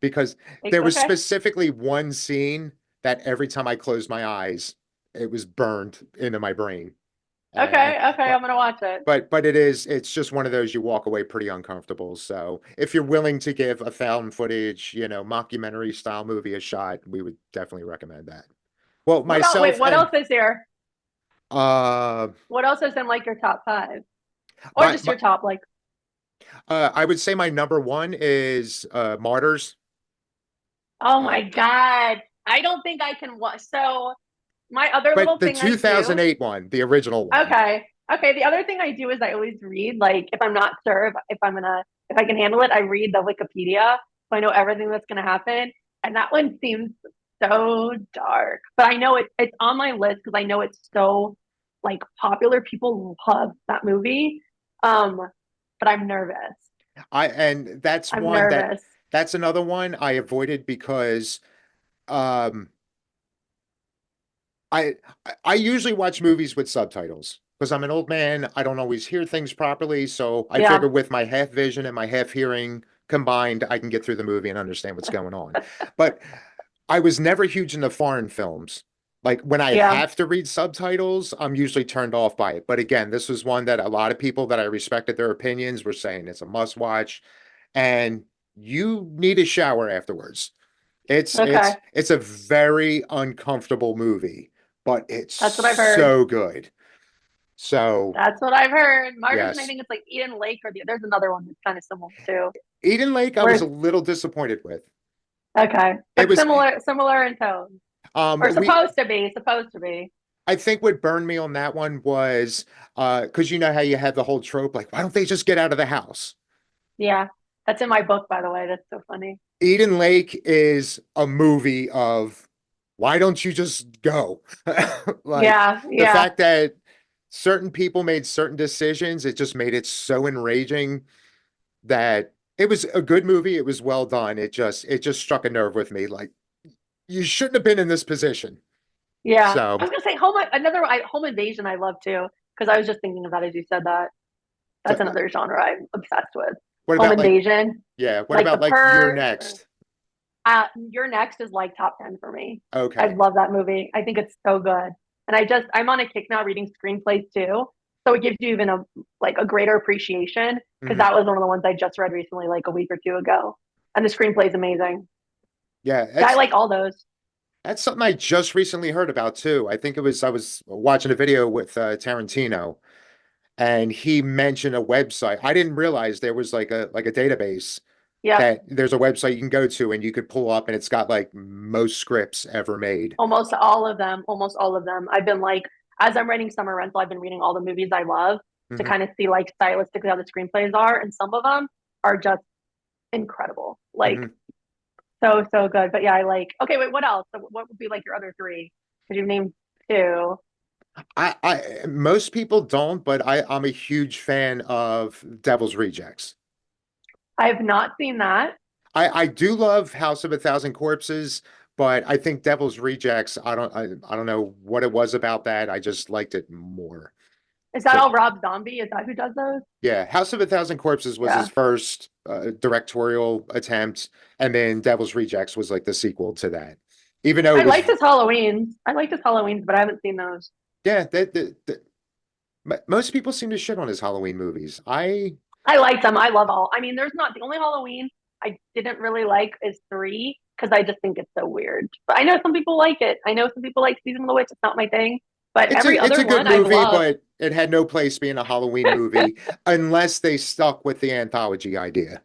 because Like, there was okay. specifically one scene that every time I closed my eyes, it was burned into my brain. Okay. Okay. I'm But gonna watch it. it's just one of those you walk away pretty uncomfortable. So if you're willing to give a found footage, mockumentary style movie a shot, we would definitely recommend that. Well, What about wait, myself what and else is here? uh What else is in like your top five? Or my, just my your top, like, I would say my number one is Martyrs. oh Uh, my God. I don't think I can watch. So my other but little the thing I do, 2008 one, the original one. okay. Okay. The other thing I do is I always read, like, if I'm not sure if I can handle it, I read the Wikipedia. So I know everything that's going to happen. And that one seems so dark. But I know it's on my list because I know it's so, like, popular. People love that movie. Um, but I'm nervous. And that's I'm one nervous. that's another one I avoided because um I I usually watch movies with subtitles because I'm an old man. I don't always hear things properly, so I Yeah. figure with my half vision and my half hearing combined, I can get through the movie and understand what's going on. But I was never huge into foreign films. Like when I Yeah. have to read subtitles, I'm usually turned off by it. But again, this was one that a lot of people that I respected their opinions were saying it's a must watch, and you need a shower afterwards. Okay. It's a very uncomfortable movie, but it's That's what I've heard. so good. So That's what I've heard. Martyrs, and I yes, think it's like Eden Lake, or there's another one that's kind of similar too. Eden Lake, I was a Where's little disappointed with. okay, It but was similar in tone, or we supposed to be. I think what burned me on that one was because you know how you have the whole trope, like, why don't they just get out of the house? Yeah, that's in my book, by the way. That's so funny. Eden Lake is a movie of why don't you just go? Like Yeah, the yeah, fact that certain people made certain decisions, it just made it so enraging that it was a good movie. It was well done. It just struck a nerve with me. Like you shouldn't have been in this position. yeah. I So was gonna say home invasion. I love too because I was just thinking about it as you said that. so That's another genre I'm obsessed with. what Home about like invasion, yeah, what like The about like You're Purge. Next? Your Next is like top 10 for me. I Okay. love that movie. I think it's so good. And I'm on a kick now reading screenplays too. So it gives you even a greater appreciation because Hmm. that was one of the ones I just read recently, like a week or two ago. And the screenplay is amazing. Yeah, Yeah, I like all those. that's something I just recently heard about too. I think I was watching a video with Tarantino, and he mentioned a website. I didn't realize there was like a database Yep. that there's a website you can go to and you could pull up and it's got like most scripts ever made. Almost all of them. Almost all of them. I've been like, as I'm writing Summer Rental, I've been reading all the movies I love to Hmm. kind of see like stylistically how the screenplays are, and some of them are just incredible. Like Hmm. so so good. But yeah, I like. Okay, wait. What else? So what would be like your other three? Because you've named two. I most people don't, but I'm a huge fan of Devil's Rejects. I have not seen that. I do love House of a Thousand Corpses, but I think Devil's Rejects, I don't know what it was about that. I just liked it more. Is that So all Rob Zombie? Is that who does those? yeah, House of a Thousand Corpses was his Yeah. first directorial attempt, and then Devil's Rejects was like the sequel to that. Even though it I was, liked his Halloweens. I liked his Halloweens, but I haven't seen those. yeah, most people seem to shit on his Halloween movies. I like them. I love all. I mean, there's not the only Halloween I didn't really like is three because I just think it's so weird. But I know some people like it. I know some people like Season of the Witch. It's not my thing. But every It's other a good one I've movie, loved. but it had no place being a Halloween movie unless they stuck with the anthology idea.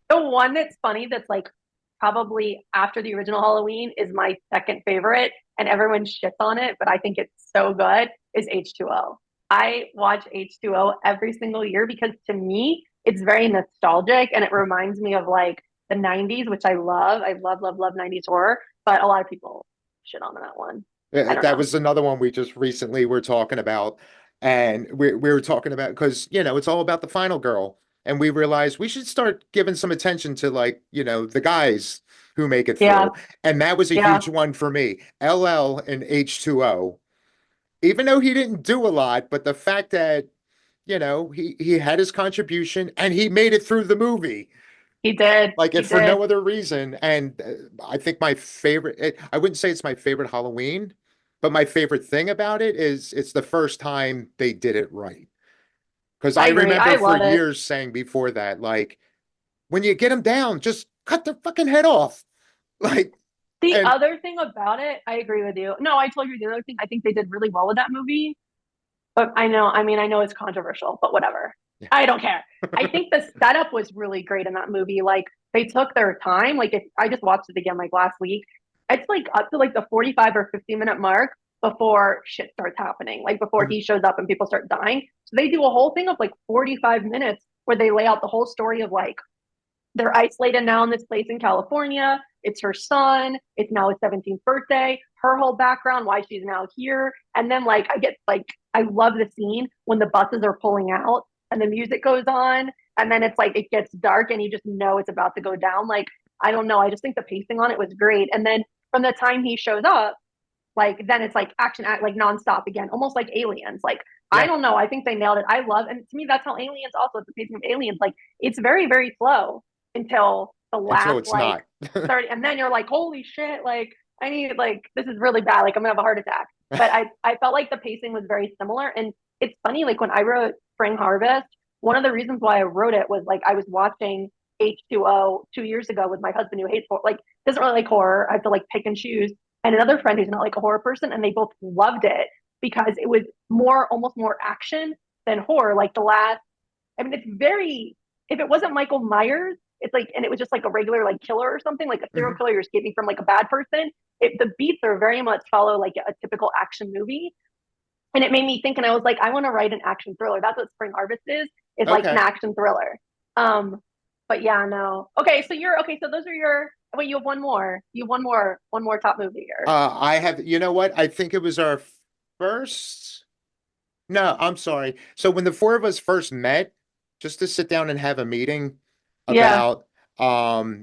The one that's funny that's like probably after the original Halloween is my second favorite, and everyone shits on it, but I think it's so good, is H2O. I watch H2O every single year because to me, it's very nostalgic and it reminds me of like the 90s, which I love. I love, love, love 90s horror, but a lot of people shit on that one. I don't That know. was another one we just recently were talking about. And we were talking about because, it's all about the final girl. And we realized we should start giving some attention to like, the guys who make it Yeah, through. And that was a yeah, huge one for me. LL and H2O, even though he didn't do a lot, but the fact that, he had his contribution and he made it through the movie. he did. Like He if for did. no other reason. And I think my favorite, I wouldn't say it's my favorite Halloween, but my favorite thing about it is it's the first time they did it right. Because I I agree. remember I for love it. years saying before that, like, when you get them down, just cut their fucking head off. Like, The and other thing about it, I agree with you. No, I told you the other thing I think they did really well with that movie. But I know, I mean, I know it's controversial, but whatever. yeah. I don't care. I think the setup was really great in that movie. Like they took their time. Like if I just watched it again like last week, it's like up to like the 45 or 50-minute mark before shit starts happening. Like before Mhm. he shows up and people start dying. So they do a whole thing of like 45 minutes where they lay out the whole story of like they're isolated now in this place in California. It's her son. It's now his 17th birthday. Her whole background, why she's now here. And then, like, I get like, I love the scene when the buses are pulling out and the music goes on. And then it's like, it gets dark and you just know it's about to go down. Like, I don't know. I just think the pacing on it was great. And then from the time he shows up, like then it's like action act like nonstop again, almost like Aliens. Like I Yeah, don't know, I think they nailed it. I love, and to me that's how Aliens also the pacing of Aliens. Like it's very very slow until the until last it's like not. 30, and then you're like holy shit, like I need like this is really bad. Like I'm gonna have a heart attack. But I felt like the pacing was very similar, and it's funny like when I wrote Spring Harvest, one of the reasons why I wrote it was like I was watching H2O 2 years ago with my husband who hates like doesn't really like horror. I have to like pick and choose and another friend who's not like a horror person, and they both loved it because it was more, almost more action than horror. Like the last, I mean, it's very. If it wasn't Michael Myers, it's like, and it was just like a regular like killer or something, like a serial Mhm. killer you're escaping from, like a bad person. The beats are very much follow like a typical action movie, and it made me think. And I was like, I want to write an action thriller. That's what Spring Harvest is like an Okay. action thriller. Um, but yeah, no. Okay, so you're okay. So those are your. Wait, you have one more. You have one more top movie here. I have, you know what? I think it was our first. No, I'm sorry. So when the four of us first met, just to sit down and have a meeting Yeah. about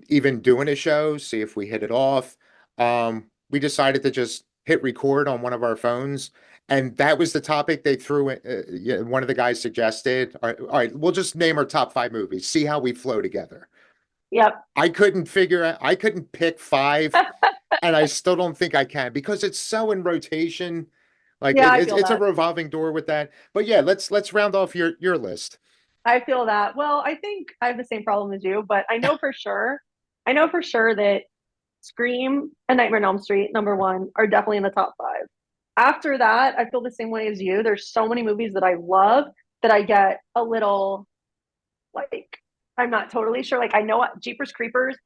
even doing a show, see if we hit it off, we decided to just hit record on one of our phones. And that was the topic they threw in, yeah, one of the guys suggested. All right, we'll just name our top five movies, see how we flow together. Yep. I couldn't pick five, and I still don't think I can because it's so in rotation. Like Yeah, I feel it's a that. revolving door with that. But yeah, let's round off your list. I feel that. Well, I think I have the same problem as you, but I know for sure that Scream and Nightmare on Elm Street, number one, are definitely in the top five. after that, I feel the same way as you. There's so many movies that I love that I get a little like I'm not totally sure. Like I know what Jeepers Creepers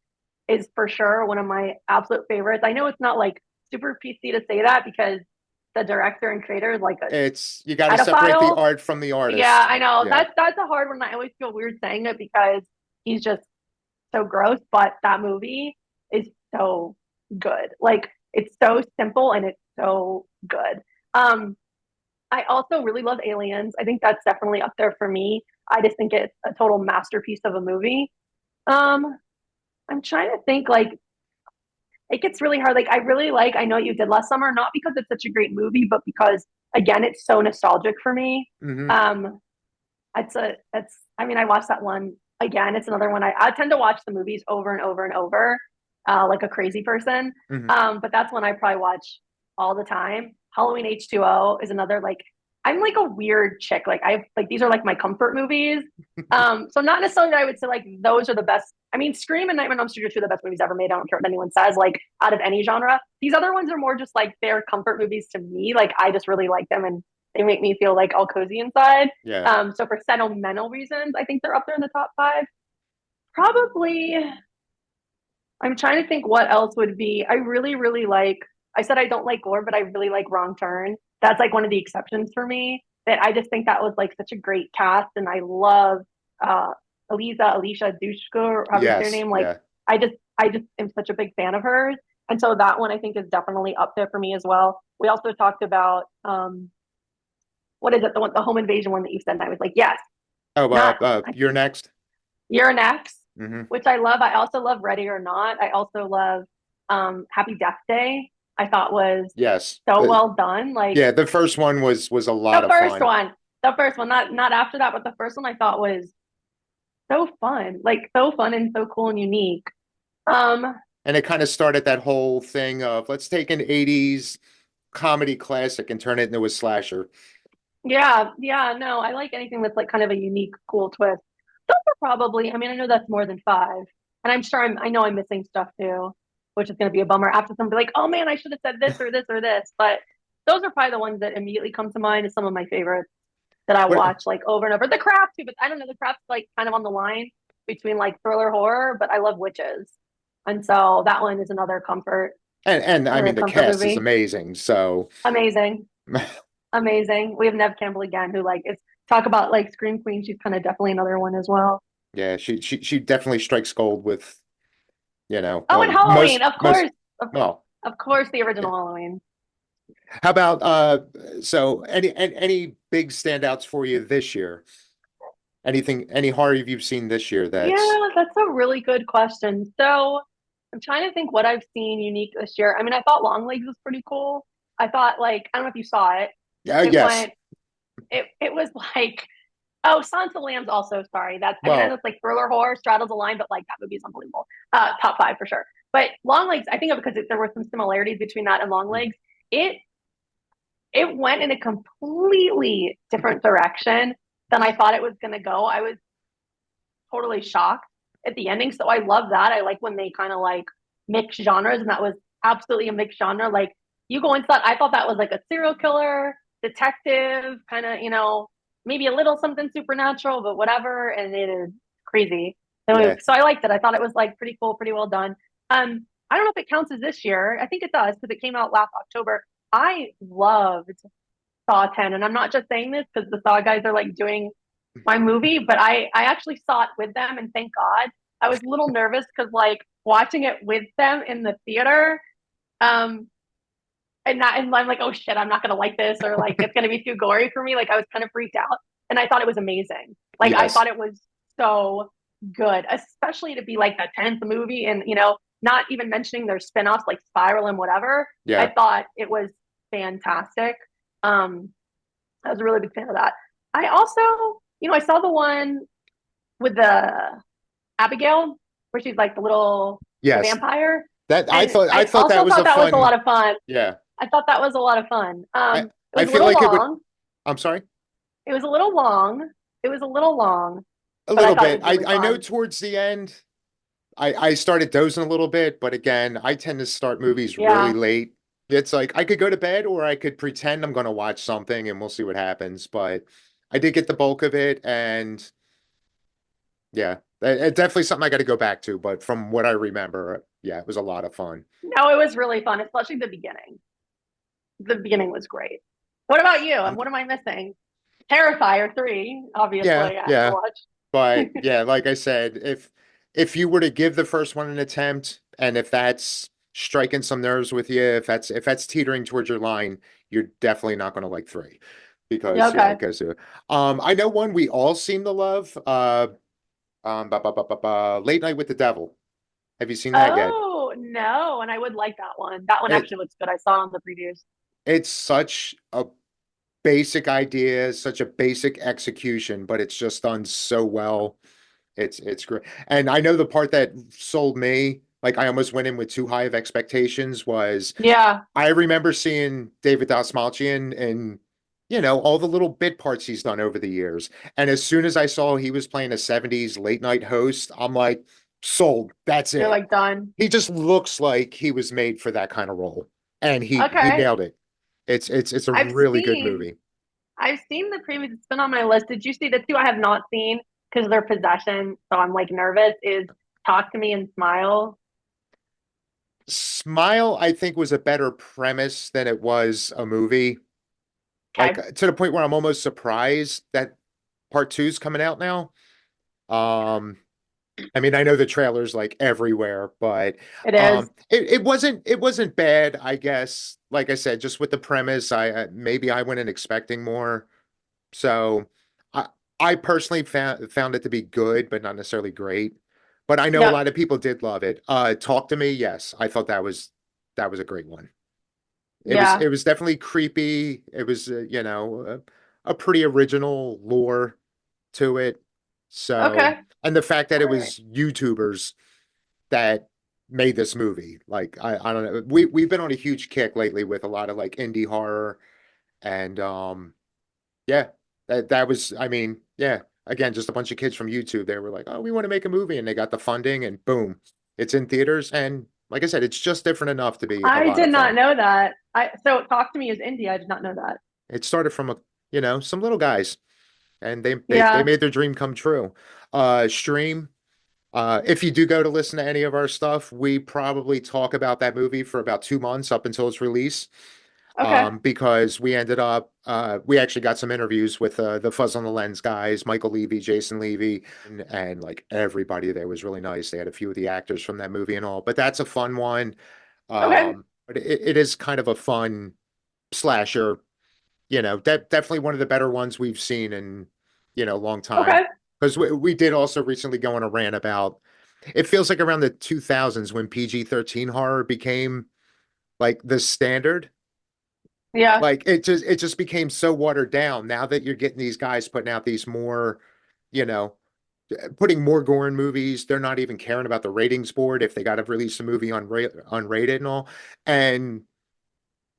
is for sure one of my absolute favorites. I know it's not like super PC to say that because the director and creator is like a It's you got to separate the pedophile. art from the Yeah, artist. I know. Yeah. That's a hard one. I always feel weird saying it because he's just so gross, but that movie is so good. Like it's so simple and it's so good. Um, I also really love Aliens. I think that's definitely up there for me. I just think it's a total masterpiece of a movie. Um, I'm trying to think like it gets really hard. Like I really like I Know What You Did Last Summer, not because it's such a great movie, but because again, it's so nostalgic for me. Hmm. Um, it's I mean, I watched that one again. It's another one I tend to watch the movies over and over and over, like a crazy person. Hmm. But that's one I probably watch all the time. Halloween H2O is another like I'm like a weird chick. Like I like these are like my comfort movies. So not necessarily that I would say like those are the best. I mean, Scream and Nightmare on Elm Street are two of the best movies ever made. I don't care what anyone says. Like out of any genre, these other ones are more just like they're comfort movies to me. Like I just really like them and they make me feel like all cozy inside. Yeah. So for sentimental reasons, I think they're up there in the top five. Probably, I'm trying to think what else would be. I really, really like. I said I don't like gore, but I really like Wrong Turn. That's like one of the exceptions for me. That I just think that was like such a great cast, and I love uh, Alicia Dushku, how do you say her Yes. name? Like, Yeah. I just am such a big fan of hers, and so that one I think is definitely up there for me as well. We also talked about what is it, the one, the home invasion one that you said, and I was like, yes, Oh, not you're next. You're Next, Hmm. which I love. I also love Ready or Not. I also love Happy Death Day. I thought was Yes. so well done. Like Yeah, the first one was a lot the of first fun. one, the first one, not after that, but the first one I thought was so fun, like so fun and so cool and unique. Um, And it kind of started that whole thing of let's take an 80s comedy classic and turn it into a slasher. yeah, yeah, no, I like anything that's like kind of a unique, cool twist. Those are probably, I mean, I know that's more than five, and I'm sure I know I'm missing stuff too, which is going to be a bummer after somebody like, oh man, I should have said this or this or this. But those are probably the ones that immediately come to mind as some of my favorites that I What watch like over and over. The Craft too, but I don't know, The Craft's like kind of on the line between like thriller horror, but I love witches, and so that one is and I another mean the comfort cast is movie. amazing. So Amazing. Amazing. We have Nev Campbell again, who like is talk about like Scream Queen. She's kind of definitely another one as well. yeah, she definitely strikes gold with, Oh, and Halloween, most well, of course, the yeah. original Halloween. How about so any big standouts for you this year? Any horror you've seen this year that's Yeah, that's a really good question. So I'm trying to think what I've seen unique this year. I mean, I thought Longlegs was pretty cool. I thought like I don't know if you saw it. It yes. went. It was like oh, Silence of the Lambs also. Sorry, that's I mean I know Well, it's like thriller horror straddles the line, but like that movie is unbelievable. Top five for sure. But Longlegs, I think of because there were some similarities between that and Longlegs. It it went in a completely different direction than I thought it was going to go. I was totally shocked at the ending. So I love that. I like when they kind of like mix genres, and that was absolutely a mixed genre. Like you go into that, I thought that was like a serial killer, detective, kind of, maybe a little something supernatural, but whatever. And it is crazy. So, yeah. so I liked it. I thought it was like pretty cool, pretty well done. I don't know if it counts as this year. I think it does because it came out last October. I loved Saw 10, and I'm not just saying this because the Saw guys are like doing my movie, but I actually saw it with them, and thank God. I was a little nervous because like watching it with them in the theater, um, and I'm like, oh shit, I'm not gonna like this, or like it's gonna be too gory for me. Like I was kind of freaked out, and I thought it was amazing. Like I Yes. thought it was so good, especially to be like the 10th movie, and not even mentioning their spin-offs like Spiral and whatever. I Yeah. thought it was fantastic. Um, I was a really big fan of that. I also, I saw the one with the Abigail, where she's like the Yes. vampire, That and I I thought that also was thought a that was a fun. lot of fun. Yeah. I thought that was a lot of fun. It I was a feel little like it would. long. I'm sorry. It was a little long. It was a little long, A but I little thought it bit. was really I know fun. towards the end I started dozing a little bit, but again, I tend to start movies really Yeah, late. It's like I could go to bed or I could pretend I'm going to watch something and we'll see what happens. But I did get the bulk of it, and yeah, it's definitely something I got to go back to. But from what I remember, yeah, it was a lot of fun. No, it was really fun, especially the beginning. The beginning was great. What about you? And Um, what am I missing? Terrifier 3, yeah, obviously, I have to yeah. watch. But yeah, like I said, if you were to give the first one an attempt, and if that's striking some nerves with you, if that's teetering towards your line, you're definitely not going to like three, Yeah, because yeah, okay. because I know one we all seem to love. Late Night with the Devil. Have you seen that yet? Oh, no. And I would like that one. That one It actually looks good. I saw it on the previews. it's such a basic idea, such a basic execution, but it's just done so well. It's great. And I know the part that sold me, like I almost went in with too high of expectations, was Yeah. I remember seeing David Dastmalchian and all the little bit parts he's done over the years. And as soon as I saw he was playing a 70s late night host, I'm like, sold. That's You're it. like done. He just looks like he was made for that kind of role. And he Okay. nailed it. It's a I've really good seen movie. I've seen the previews. It's been on my list. Did you see the two I have not seen because they're possession? So I'm like nervous. Is Talk to Me and Smile. Smile, I think, was a better premise than it was a movie. Like Okay. to the point where I'm almost surprised that part two's coming out now. Um, I mean, I know the trailer's like everywhere, but It is. it wasn't bad, I guess. Like I said, just with the premise, maybe I went in expecting more. So I I personally found it to be good, but not necessarily great. But I know a Yep. lot of people did love it. Talk to Me, yes, I thought that was a great one. It was Yeah. it was definitely creepy. It was a pretty original lore to it. So, Okay. and the fact that All it right. was YouTubers that made this movie, like I don't know, we've been on a huge kick lately with a lot of like indie horror, and yeah, that was, I mean, yeah, again, just a bunch of kids from YouTube. They were like, oh, we want to make a movie, and they got the funding, and boom, it's in theaters. And like I said, it's just different enough to be a I lot did of not fun. know that. I so Talk to Me is indie. I did not know that. It started from some little guys, and they Yeah. made their dream come true. Stream. If you do go to listen to any of our stuff, we probably talk about that movie for about 2 months up until its release. Okay. Because we actually got some interviews with the Fuzz on the Lens guys, Michael Levy, Jason Levy, and like everybody there was really nice. They had a few of the actors from that movie and all, but that's a fun one. Okay. But it is kind of a fun slasher, definitely one of the better ones we've seen in, a long time. Okay. Because we did also recently go on a rant about it feels like around the 2000s when PG-13 horror became like the standard. Yeah. Like it just became so watered down. Now that you're getting these guys putting out these more, you know, putting more gore in movies, they're not even caring about the ratings board if they got to release a movie unrated and all. And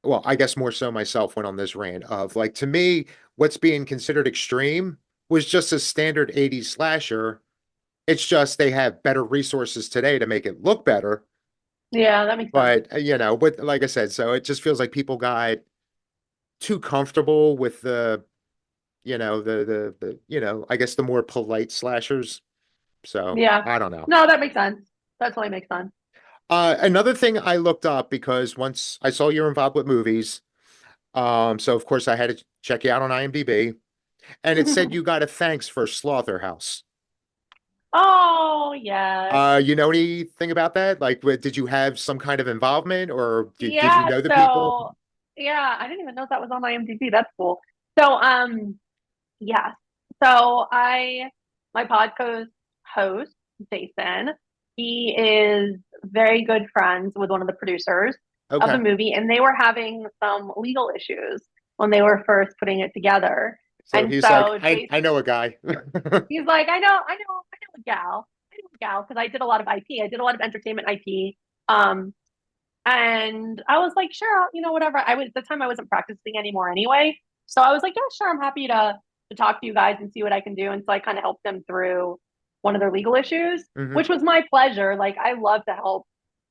well, I guess more so myself went on this rant of like to me, what's being considered extreme was just a standard 80s slasher. It's just they have better resources today to make it look better. Yeah, that makes sense. But like I said, so it just feels like people got too comfortable with I guess the more polite slashers. So Yeah. I don't know. No, that makes sense. That totally makes sense. Another thing I looked up because once I saw you're involved with movies, so of course I had to check you out on IMDb, and it said you got a thanks for Slaughterhouse. Oh, yes. You know anything about that? Like, did you have some kind of involvement, or did you Yeah, know the people? so yeah, I didn't even know that was on IMDb. That's cool. So, yeah. So my podcast host, Jason, he is very good friends with one of the producers of the Okay, movie, and they were having some legal issues when they were first putting it together. so And he's like, so I know a guy. he's like, I know a gal. I know a gal because I did a lot of IP. I did a lot of entertainment IP. Um, and I was like, sure, whatever. I was at the time I wasn't practicing anymore anyway. So I was like, yeah, sure, I'm happy to talk to you guys and see what I can do. And so I kind of helped them through one of their legal issues, hmm which was my pleasure. Like I love to help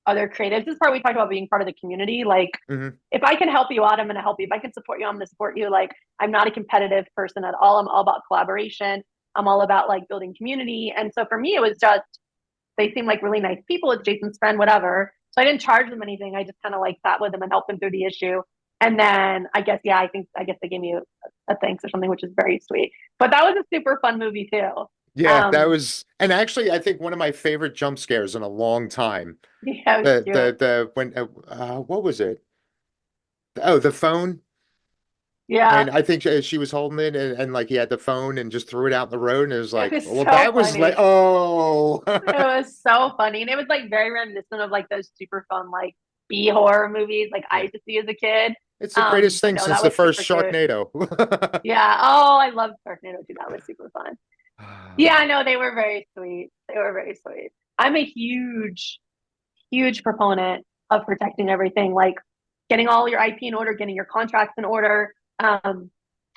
other creatives. This is part we talked about being part of the community. Like, Hmm. if I can help you out, I'm going to help you. If I can support you, I'm going to support you. Like, I'm not a competitive person at all. I'm all about collaboration. I'm all about like building community. And so for me, it was just, they seem like really nice people. It's Jason's friend, whatever. So I didn't charge them anything. I just kind of like sat with them and helped them through the issue. And then I guess, yeah, I guess they gave me a thanks or something, which is very sweet. But that was a super fun movie too. Yeah, that Um, was, and actually, I think one of my favorite jump scares in a long time. yeah, it was cute. When, what was it? Oh, the phone. Yeah, And I think she was holding it and like he had the phone and just threw it out in the road. And it was it like, was well, so that was like, funny. oh, It was so funny. And it was like very reminiscent of like those super fun, like B horror movies like I yeah, used to see as a kid. it's the greatest But thing no, since that the was first super cute. Sharknado. Yeah. Oh, I love Sharknado too. That was super fun. Yeah, no, they were very sweet. They were very sweet. I'm a huge proponent of protecting everything, like getting all your IP in order, getting your contracts in order,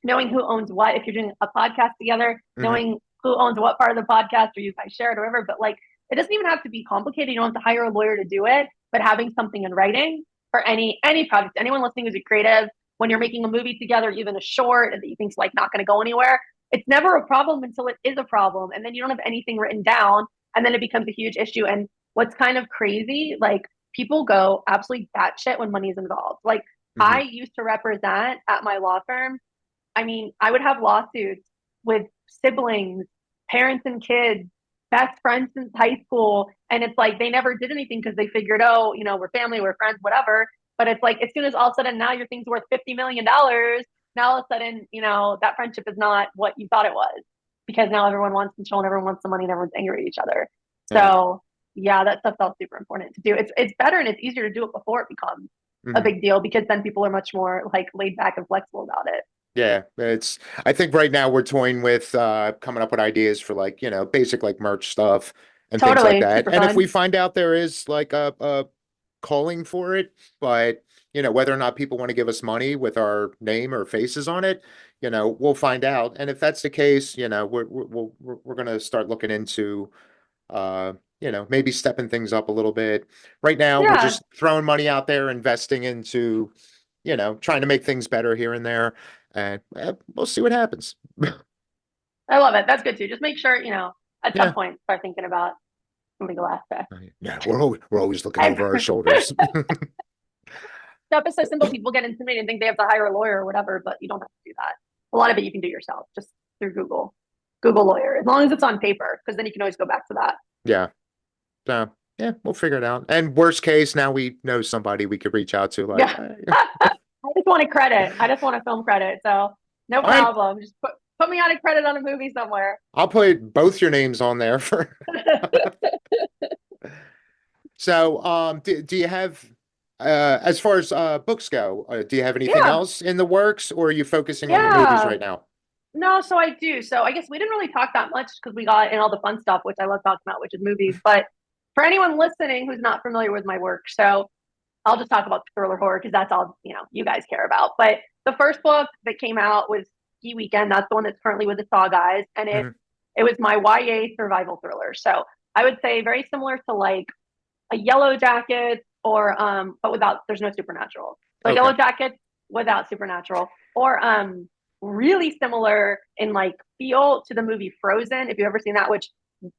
knowing who owns what. If you're doing a podcast together, Hmm. knowing who owns what part of the podcast, or you guys share it or whatever. But like, it doesn't even have to be complicated. You don't have to hire a lawyer to do it, but having something in writing for any project, anyone listening who's a creative, when you're making a movie together, even a short that you think's like not going to go anywhere, it's never a problem until it is a problem, and then you don't have anything written down, and then it becomes a huge issue. And what's kind of crazy, like people go absolutely batshit when money is involved. Like I Hmm. used to represent at my law firm. I mean, I would have lawsuits with siblings, parents and kids, best friends since high school. And it's like they never did anything because they figured, oh, we're family, we're friends, whatever. But it's like as soon as all of a sudden now your thing's worth $50 million, now all of a sudden, that friendship is not what you thought it was because now everyone wants control and everyone wants the money and everyone's angry at each other. Yeah. So yeah, that stuff felt super important to do. It's better and it's easier to do it before it becomes a Hmm. big deal because then people are much more like laid back and flexible about it. Yeah, I think right now we're toying with coming up with ideas for like, basic like merch stuff and things like Totally, that. super And if we fun. find out there is like a calling for it, but whether or not people want to give us money with our name or faces on it, we'll find out. And if that's the case, we're going to start looking into maybe stepping things up a little bit. Right now, we're Yeah, just throwing money out there, investing into, trying to make things better here and there, and we'll see what happens. I love it. That's good too. Just make sure, at some Yeah. point start thinking about some legal aspects. Yeah, we're always looking I over our shoulders. stuff is so simple. People get intimidated and think they have to hire a lawyer or whatever, but you don't have to do that. A lot of it you can do yourself, just through Google. Google lawyer, as long as it's on paper, because then you can always go back to that. Yeah. So yeah, we'll figure it out. And worst case, now we know somebody we could reach out to. Like, Yeah. I just want a credit. I just want a film credit. So no all right, problem. Just put me on a credit on a movie somewhere. I'll put both your names on there for. So, do you have, as far as books go, do you have anything Yeah. else in the works, or are you focusing on the movies Yeah. right now? No, so I do. So I guess we didn't really talk that much because we got in all the fun stuff, which I love talking about, which is movies. But for anyone listening who's not familiar with my work, so I'll just talk about thriller horror because that's all you guys care about. But the first book that came out was Ski Weekend. That's the one that's currently with the Saw guys, and it Hmm. it was my YA survival thriller. So I would say very similar to like a Yellow Jacket or but without there's no supernatural. So Okay. Yellow Jacket without supernatural or really similar in like feel to the movie Frozen, if you've ever seen that, which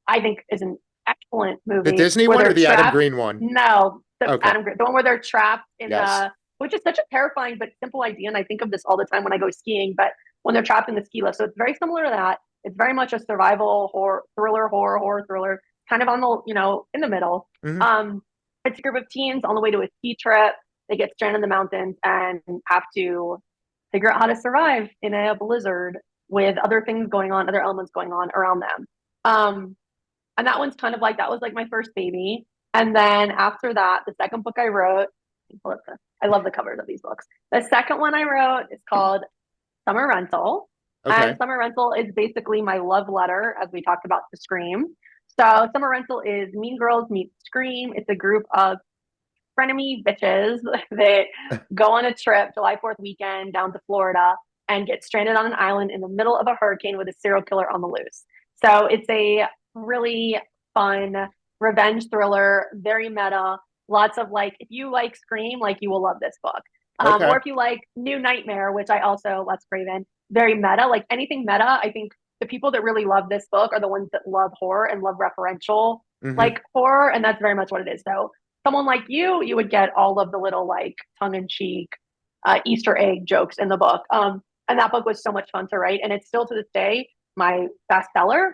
I think is an excellent The movie Disney where one or they're the Adam trapped. Green one? No, Okay. The one where they're trapped in Yes. the, which is such a terrifying but simple idea, and I think of this all the time when I go skiing. But when they're trapped in the ski lift, so it's very similar to that. It's very much a survival horror thriller, kind of on the in the middle. Hmm. Um, it's a group of teens on the way to a ski trip. They get stranded in the mountains and have to figure out how to survive in a blizzard with other things going on, other elements going on around them. Um, and that one's kind of like that was like my first baby. And then after that, the second book I wrote, I love the covers of these books. The second one I wrote is called Summer Rental. And Okay. Summer Rental is basically my love letter, as we talked about, to Scream. So Summer Rental is Mean Girls meet Scream. It's a group of frenemy bitches that go on a trip July 4th weekend down to Florida and get stranded on an island in the middle of a hurricane with a serial killer on the loose. So it's a really fun revenge thriller, very meta, lots of like, if you like Scream, like you will love this book. Okay. Or if you like New Nightmare, which I also, Wes Craven, very meta, like anything meta, I think the people that really love this book are the ones that love horror and love referential Hmm. like horror, and that's very much what it is. So someone like you would get all of the little like tongue-in-cheek Easter egg jokes in the book. And that book was so much fun to write, and it's still to this day my bestseller.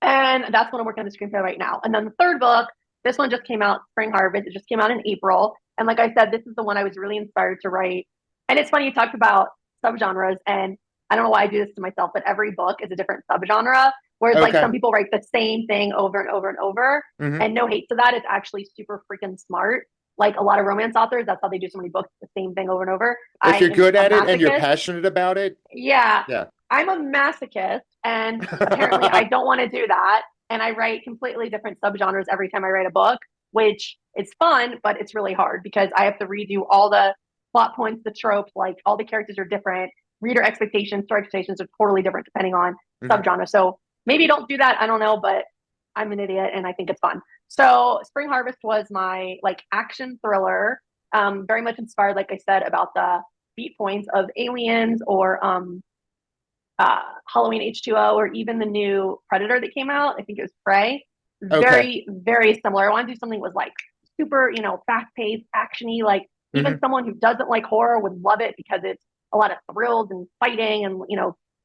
And that's what I'm working on the screenplay right now. And then the third book, this one just came out, Spring Harvest. It just came out in April. And like I said, this is the one I was really inspired to write. And it's funny, you talked about subgenres, and I don't know why I do this to myself, but every book is a different subgenre. Whereas like Okay. some people write the same thing over and over and over. Hmm. And no hate to that, it's actually super freaking smart. Like a lot of romance authors, that's how they do so many books, the same thing over and over. If I you're am good a at it and you're masochist. passionate about it, Yeah, yeah. I'm a masochist, and apparently I don't want to do that. And I write completely different subgenres every time I write a book, which is fun, but it's really hard because I have to redo all the plot points, the tropes, like all the characters are different. Reader expectations, story expectations are totally different depending on Hmm. subgenre. So maybe don't do that. I don't know, but I'm an idiot and I think it's fun. So Spring Harvest was my like action thriller, very much inspired, like I said, about the beat points of Aliens or Halloween H2O or even the new Predator that came out. I think it was Prey. Okay. Very, very similar. I want to do something with like super, fast paced, actiony. Like even Hmm. someone who doesn't like horror would love it because it's a lot of thrills and fighting and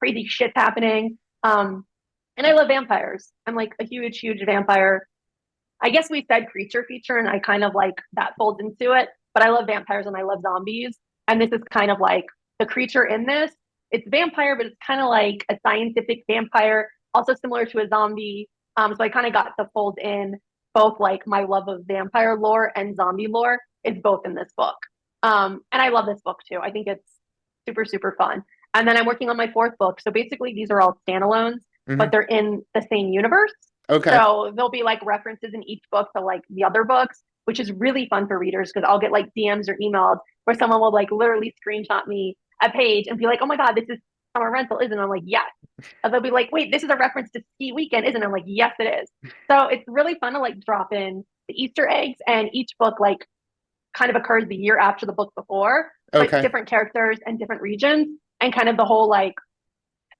crazy shit happening. And I love vampires. I'm like a huge, huge vampire. I guess we said creature feature, and I kind of like that folds into it. But I love vampires and I love zombies, and this is kind of like the creature in this. It's vampire, but it's kind of like a scientific vampire, also similar to a zombie. So I kind of got to fold in both like my love of vampire lore and zombie lore is both in this book. And I love this book too. I think it's super, super fun. And then I'm working on my fourth book. So basically, these are all standalones, but Hmm. they're in the same universe. Okay. So there'll be like references in each book to like the other books, which is really fun for readers because I'll get like DMs or emails where someone will like literally screenshot me a page and be like, "Oh my god, this is Summer Rental, isn't it?" I'm like, "Yes." And they'll be like, "Wait, this is a reference to Ski Weekend, isn't it?" I'm like, "Yes, it is." So it's really fun to like drop in the Easter eggs, and each book like kind of occurs the year after the book before, but Okay. different characters and different regions, and kind of the whole like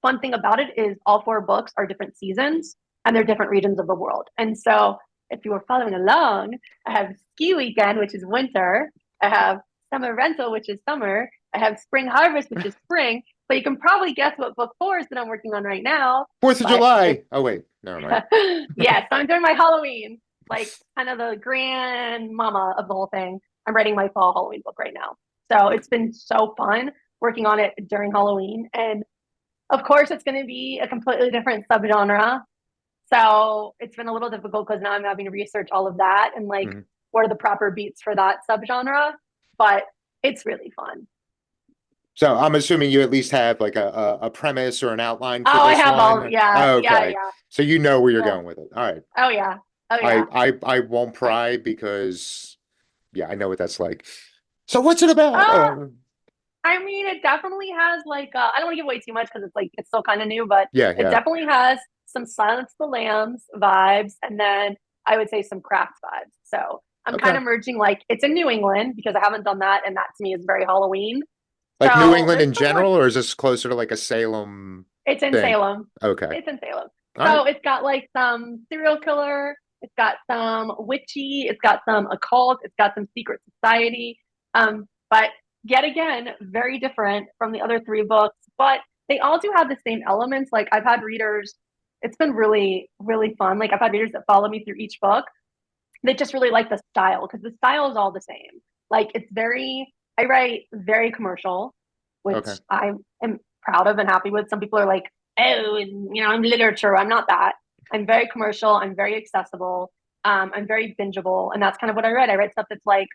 fun thing about it is all four books are different seasons and they're different regions of the world. And so if you were following along, I have Ski Weekend, which is winter. I have Summer Rental, which is summer. I have Spring Harvest, which is spring. But you can probably guess what book four is that I'm working on right now. 4th of But it's July. Oh, wait. Never mind. yeah, so I'm doing my Halloween, like kind of the grand mama of the whole thing. I'm writing my fall Halloween book right now. So it's been so fun working on it during Halloween. And of course, it's going to be a completely different subgenre. So it's been a little difficult because now I'm having to research all of that and like Mhm. what are the proper beats for that subgenre. But it's really fun. So I'm assuming you at least have like a premise or an outline for Oh, I this have all, one. yeah, yeah, Okay. yeah. So you know where you're Yeah. going with it. All right. Oh, yeah. Oh, I yeah. I won't pry because yeah, I know what that's like. So what's it about? Uh, I mean, it definitely has like, I don't want to give away too much because it's like, it's still kind of new, but Yeah, it yeah. definitely has some Silence of the Lambs vibes. And then I would say some craft vibes. So I'm kind Okay. of merging like, it's in New England because I haven't done that. And that to me is very Halloween. Like New So England there's in some like general, or is this closer to like a Salem it's in thing? Salem. Okay. It's in Salem. All right. So it's got like some serial killer, it's got some witchy, it's got some occult, it's got some secret society. But yet again, very different from the other three books, but they all do have the same elements. Like I've had readers, it's been really, really fun. Like I've had readers that follow me through each book. They just really like the style because the style is all the same. Like it's very, I write very commercial, Okay. which I am proud of and happy with. Some people are like, oh, I'm literature. I'm not that. I'm very commercial. I'm very accessible. I'm very bingeable. And that's kind of what I read. I read stuff that's like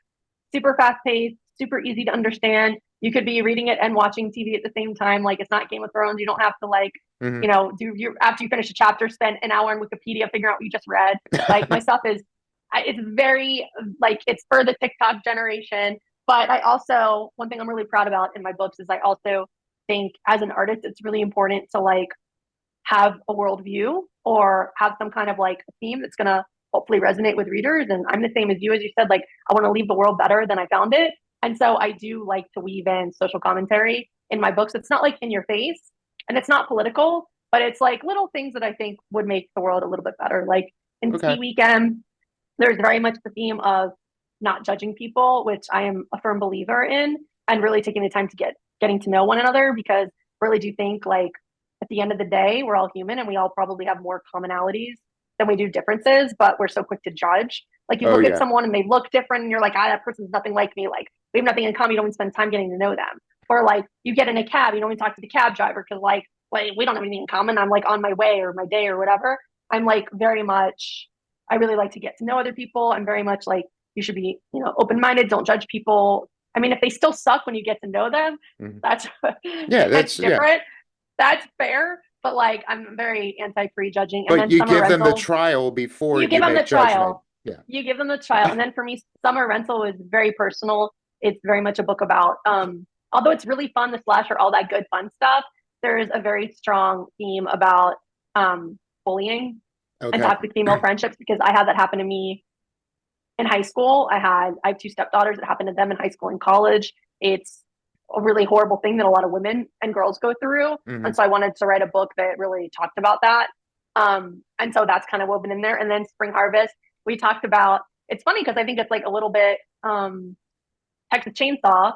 super fast paced, super easy to understand. You could be reading it and watching TV at the same time. Like it's not Game of Thrones. You don't have to like, Hmm. do you after you finish a chapter, spend an hour on Wikipedia figuring out what you just read. Like my stuff is it's very like it's for the TikTok generation. But I also one thing I'm really proud about in my books is I also think as an artist it's really important to like have a worldview or have some kind of like theme that's gonna hopefully resonate with readers. And I'm the same as you, as you said, like I want to leave the world better than I found it. And so I do like to weave in social commentary in my books. It's not like in your face and it's not political, but it's like little things that I think would make the world a little bit better. Like in Okay. Ski Weekend, there's very much the theme of not judging people, which I am a firm believer in, and really taking the time to getting to know one another because I really do think like at the end of the day, we're all human and we all probably have more commonalities than we do differences, but we're so quick to judge. Like you Oh look at yeah. someone and they look different and you're like, that person's nothing like me. Like we have nothing in common. You don't even spend time getting to know them. Or like you get in a cab, you don't even talk to the cab driver because like we don't have anything in common. I'm like on my way or my day or whatever. I'm like very much I really like to get to know other people. I'm very much like you should be, open minded. Don't judge people. I mean, if they still suck when you get to know them, Mhm. that's Yeah, that's that's yeah. different. That's fair. But like, I'm very anti prejudging. And But then you summer give them the rental, trial before you give you them the make judgment. trial. Yeah. You give them the trial. And then for me, summer rental is very personal. It's very much a book about, although it's really fun, the slasher, all that good fun stuff. There is a very strong theme about bullying and Okay. toxic female friendships because I had that happen to me in high school. I have two stepdaughters. It happened to them in high school and college. It's a really horrible thing that a lot of women and girls go through. Hmm. And so I wanted to write a book that really talked about that. And so that's kind of woven in there. And then Spring Harvest, we talked about. It's funny because I think it's like a little bit Texas Chainsaw.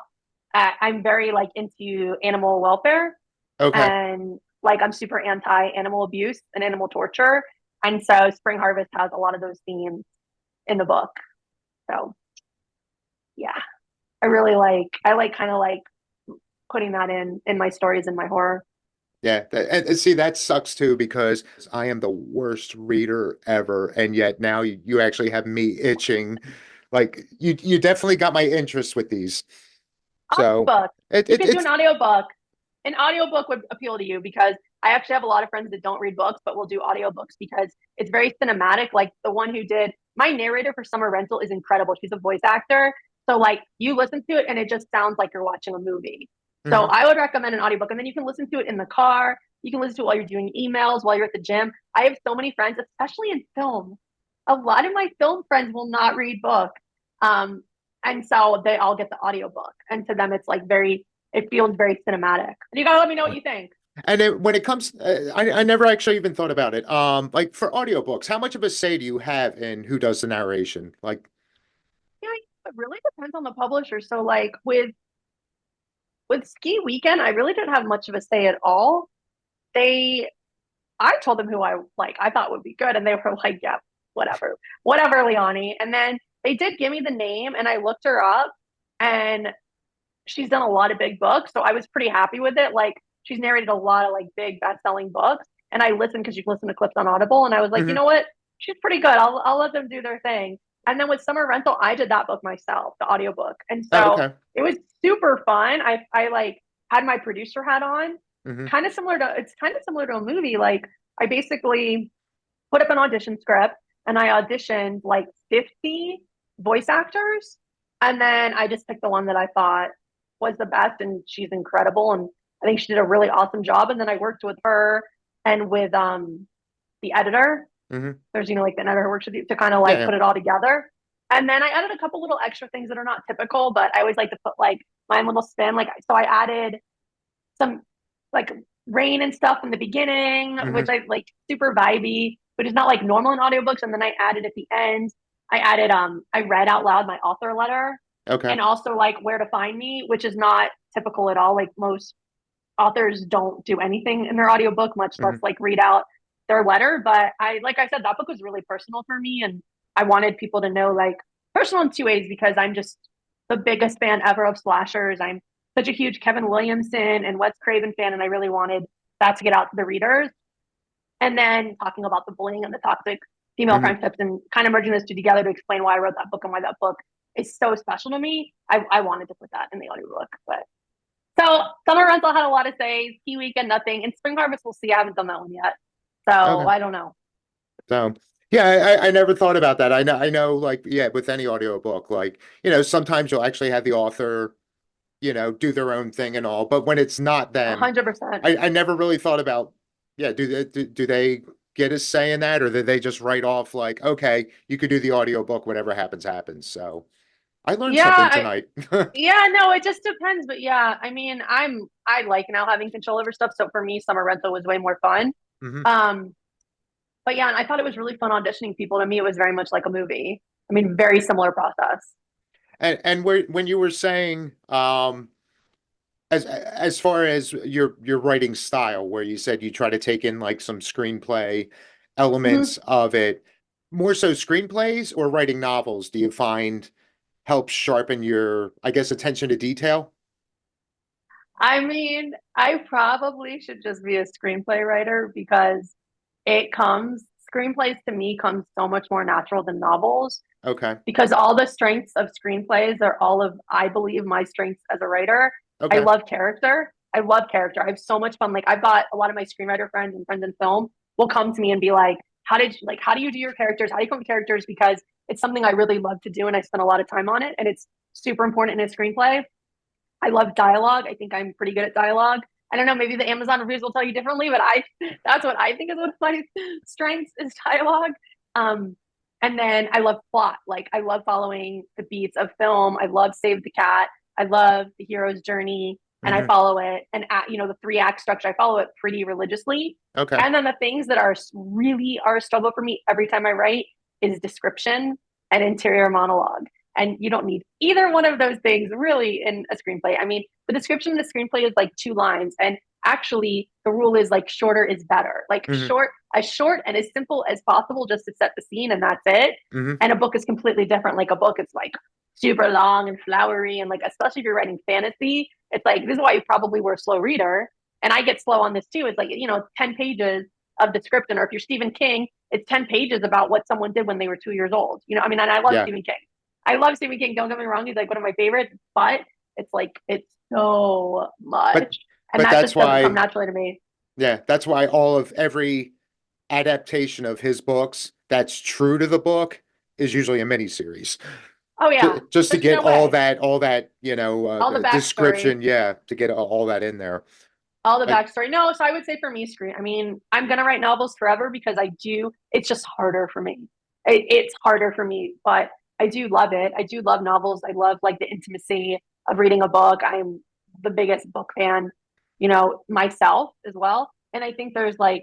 I'm very like into animal welfare Okay. and like I'm super anti animal abuse and animal torture. And so Spring Harvest has a lot of those themes in the book. So yeah, I like kind of like putting that in my stories and my horror. Yeah, and see that sucks too because I am the worst reader ever, and yet now you actually have me itching. Like you definitely got my interest with these. So Audiobook. it, You it can do an it's audiobook. An audiobook would appeal to you because I actually have a lot of friends that don't read books but will do audiobooks because it's very cinematic. Like the one who did my narrator for Summer Rental is incredible. She's a voice actor. So like you listen to it and it just sounds like you're watching a movie. So mhm. I would recommend an audiobook and then you can listen to it in the car. You can listen to it while you're doing emails, while you're at the gym. I have so many friends, especially in film. A lot of my film friends will not read books. Um, and so they all get the audiobook. And to them, it's like it feels very cinematic. And you gotta let me know what you think. And when it comes, I never actually even thought about it. Like for audiobooks, how much of a say do you have in who does the narration? Like, Yeah, it really depends on the publisher. So like with Ski Weekend, I really didn't have much of a say at all. They I told them who I thought would be good, and they were like, yeah, whatever, Liani. And then they did give me the name, and I looked her up, and she's done a lot of big books, so I was pretty happy with it. Like she's narrated a lot of like big best-selling books, and I listened because you can listen to clips on Audible, and I was like, you mhm. know what, she's pretty good. I'll let them do their thing. And then with Summer Rental, I did that book myself, the audiobook, and Oh, so okay. it was super fun. I like had my producer hat on, Hmm. kind of similar to a movie. Like I basically put up an audition script and I auditioned like 50 voice actors. And then I just picked the one that I thought was the best. And she's incredible. And I think she did a really awesome job. And then I worked with her and with the editor. Hmm. There's, like the editor who works with you to kind of Yeah, like yeah. put it all together. And then I added a couple little extra things that are not typical, but I always like to put like my own little spin. Like, so I added some like rain and stuff in the beginning, which Hmm. I like super vibey, but it's not like normal in audiobooks. And then I added at the end, I read out loud my author letter Okay. and also like where to find me, which is not typical at all. Like most authors don't do anything in their audiobook, much less Hmm. like read out their letter. But like I said, that book was really personal for me. And I wanted people to know like personal in two ways because I'm just the biggest fan ever of slashers. I'm such a huge Kevin Williamson and Wes Craven fan, and I really wanted that to get out to the readers. And then talking about the bullying and the toxic female Hmm. friendships and kind of merging those two together to explain why I wrote that book and why that book is so special to me. I wanted to put that in the audiobook. But so Summer Rental had a lot of say, Ski Weekend, nothing. And Spring Harvest, we'll see. I haven't done that one yet. So Okay. I don't know. So yeah, I never thought about that. I know like yeah, with any audiobook, like, sometimes you'll actually have the author, do their own thing and all, but when it's not them, 100%. I never really thought about, yeah, do they get a say in that, or did they just write off like, okay, you could do the audiobook, whatever happens, happens. So I learned Yeah, something tonight. yeah, no, it just depends. But yeah, I mean, I like now having control over stuff. So for me, summer rental was way more fun. Hmm. Um, but yeah, and I thought it was really fun auditioning people. To me, it was very much like a movie. I mean, very similar process. And when you were saying, as far as your writing style, where you said you try to take in like some screenplay Mhm. elements of it, more so screenplays or writing novels, do you find helps sharpen your, I guess, attention to detail? I mean, I probably should just be a screenplay writer because screenplays to me come so much more natural than novels Okay. because all the strengths of screenplays are all of, I believe, my strengths as a writer. I Okay. love character. I love character. I have so much fun. Like I've got a lot of my screenwriter friends and friends in film will come to me and be like, how do you do your characters? How do you come up with characters? Because it's something I really love to do and I spend a lot of time on it and it's super important in a screenplay. I love dialogue. I think I'm pretty good at dialogue. I don't know, maybe the Amazon reviews will tell you differently, but I that's what I think is one of my strengths is dialogue. Um, and then I love plot. Like I love following the beats of film. I love Save the Cat. I love the hero's journey, and I Hmm. follow it. And the 3 act structure, I follow it pretty religiously. Okay. And then the things that are really are a struggle for me every time I write is description and interior monologue. And you don't need either one of those things really in a screenplay. I mean, the description of the screenplay is like 2 lines. And actually, the rule is like shorter is better. Like Hmm. as short and as simple as possible just to set the scene, and that's it. Hmm. And a book is completely different. Like a book, it's like super long and flowery. And like, especially if you're writing fantasy, it's like, this is why you probably were a slow reader. And I get slow on this too. It's like, 10 pages of description. Or if you're Stephen King, it's 10 pages about what someone did when they were 2 years old. I mean, and I love Yeah. Stephen King. I love Stephen King. Don't get me wrong; he's like one of my favorites. But it's like it's so But much, and but that that's just doesn't come why, naturally to me. yeah, that's why all of every adaptation of his books that's true to the book is usually a miniseries. Oh yeah, Just to there's get no way. all that, All the backstory, description, yeah, to get all that in there. all the I, backstory. No, so I would say for me, screen. I mean, I'm gonna write novels forever because I do. It's just harder for me. It's harder for me, but I do love it. I do love novels. I love like the intimacy of reading a book. I'm the biggest book fan, myself as well. And I think there's like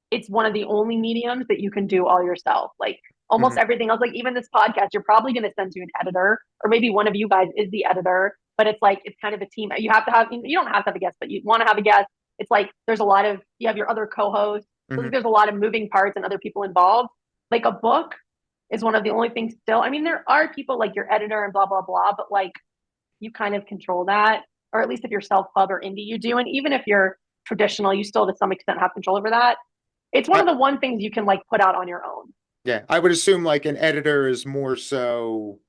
it's one of the only mediums that you can do all yourself. Like almost mhm. everything else, like even this podcast, you're probably going to send to an editor, or maybe one of you guys is the editor. But it's like it's kind of a team. You have to have. You don't have to have a guest, but you want to have a guest. It's like there's a lot of you have your other co-hosts. So like, Mhm. there's a lot of moving parts and other people involved. Like a book is one of the only things still. I mean, there are people like your editor and blah blah blah, but like you kind of control that, or at least if you're self-pub or indie, you do. And even if you're traditional, you still to some extent have control over that. It's one I, of the one things you can like put out on your own. yeah, I would assume like an editor is more so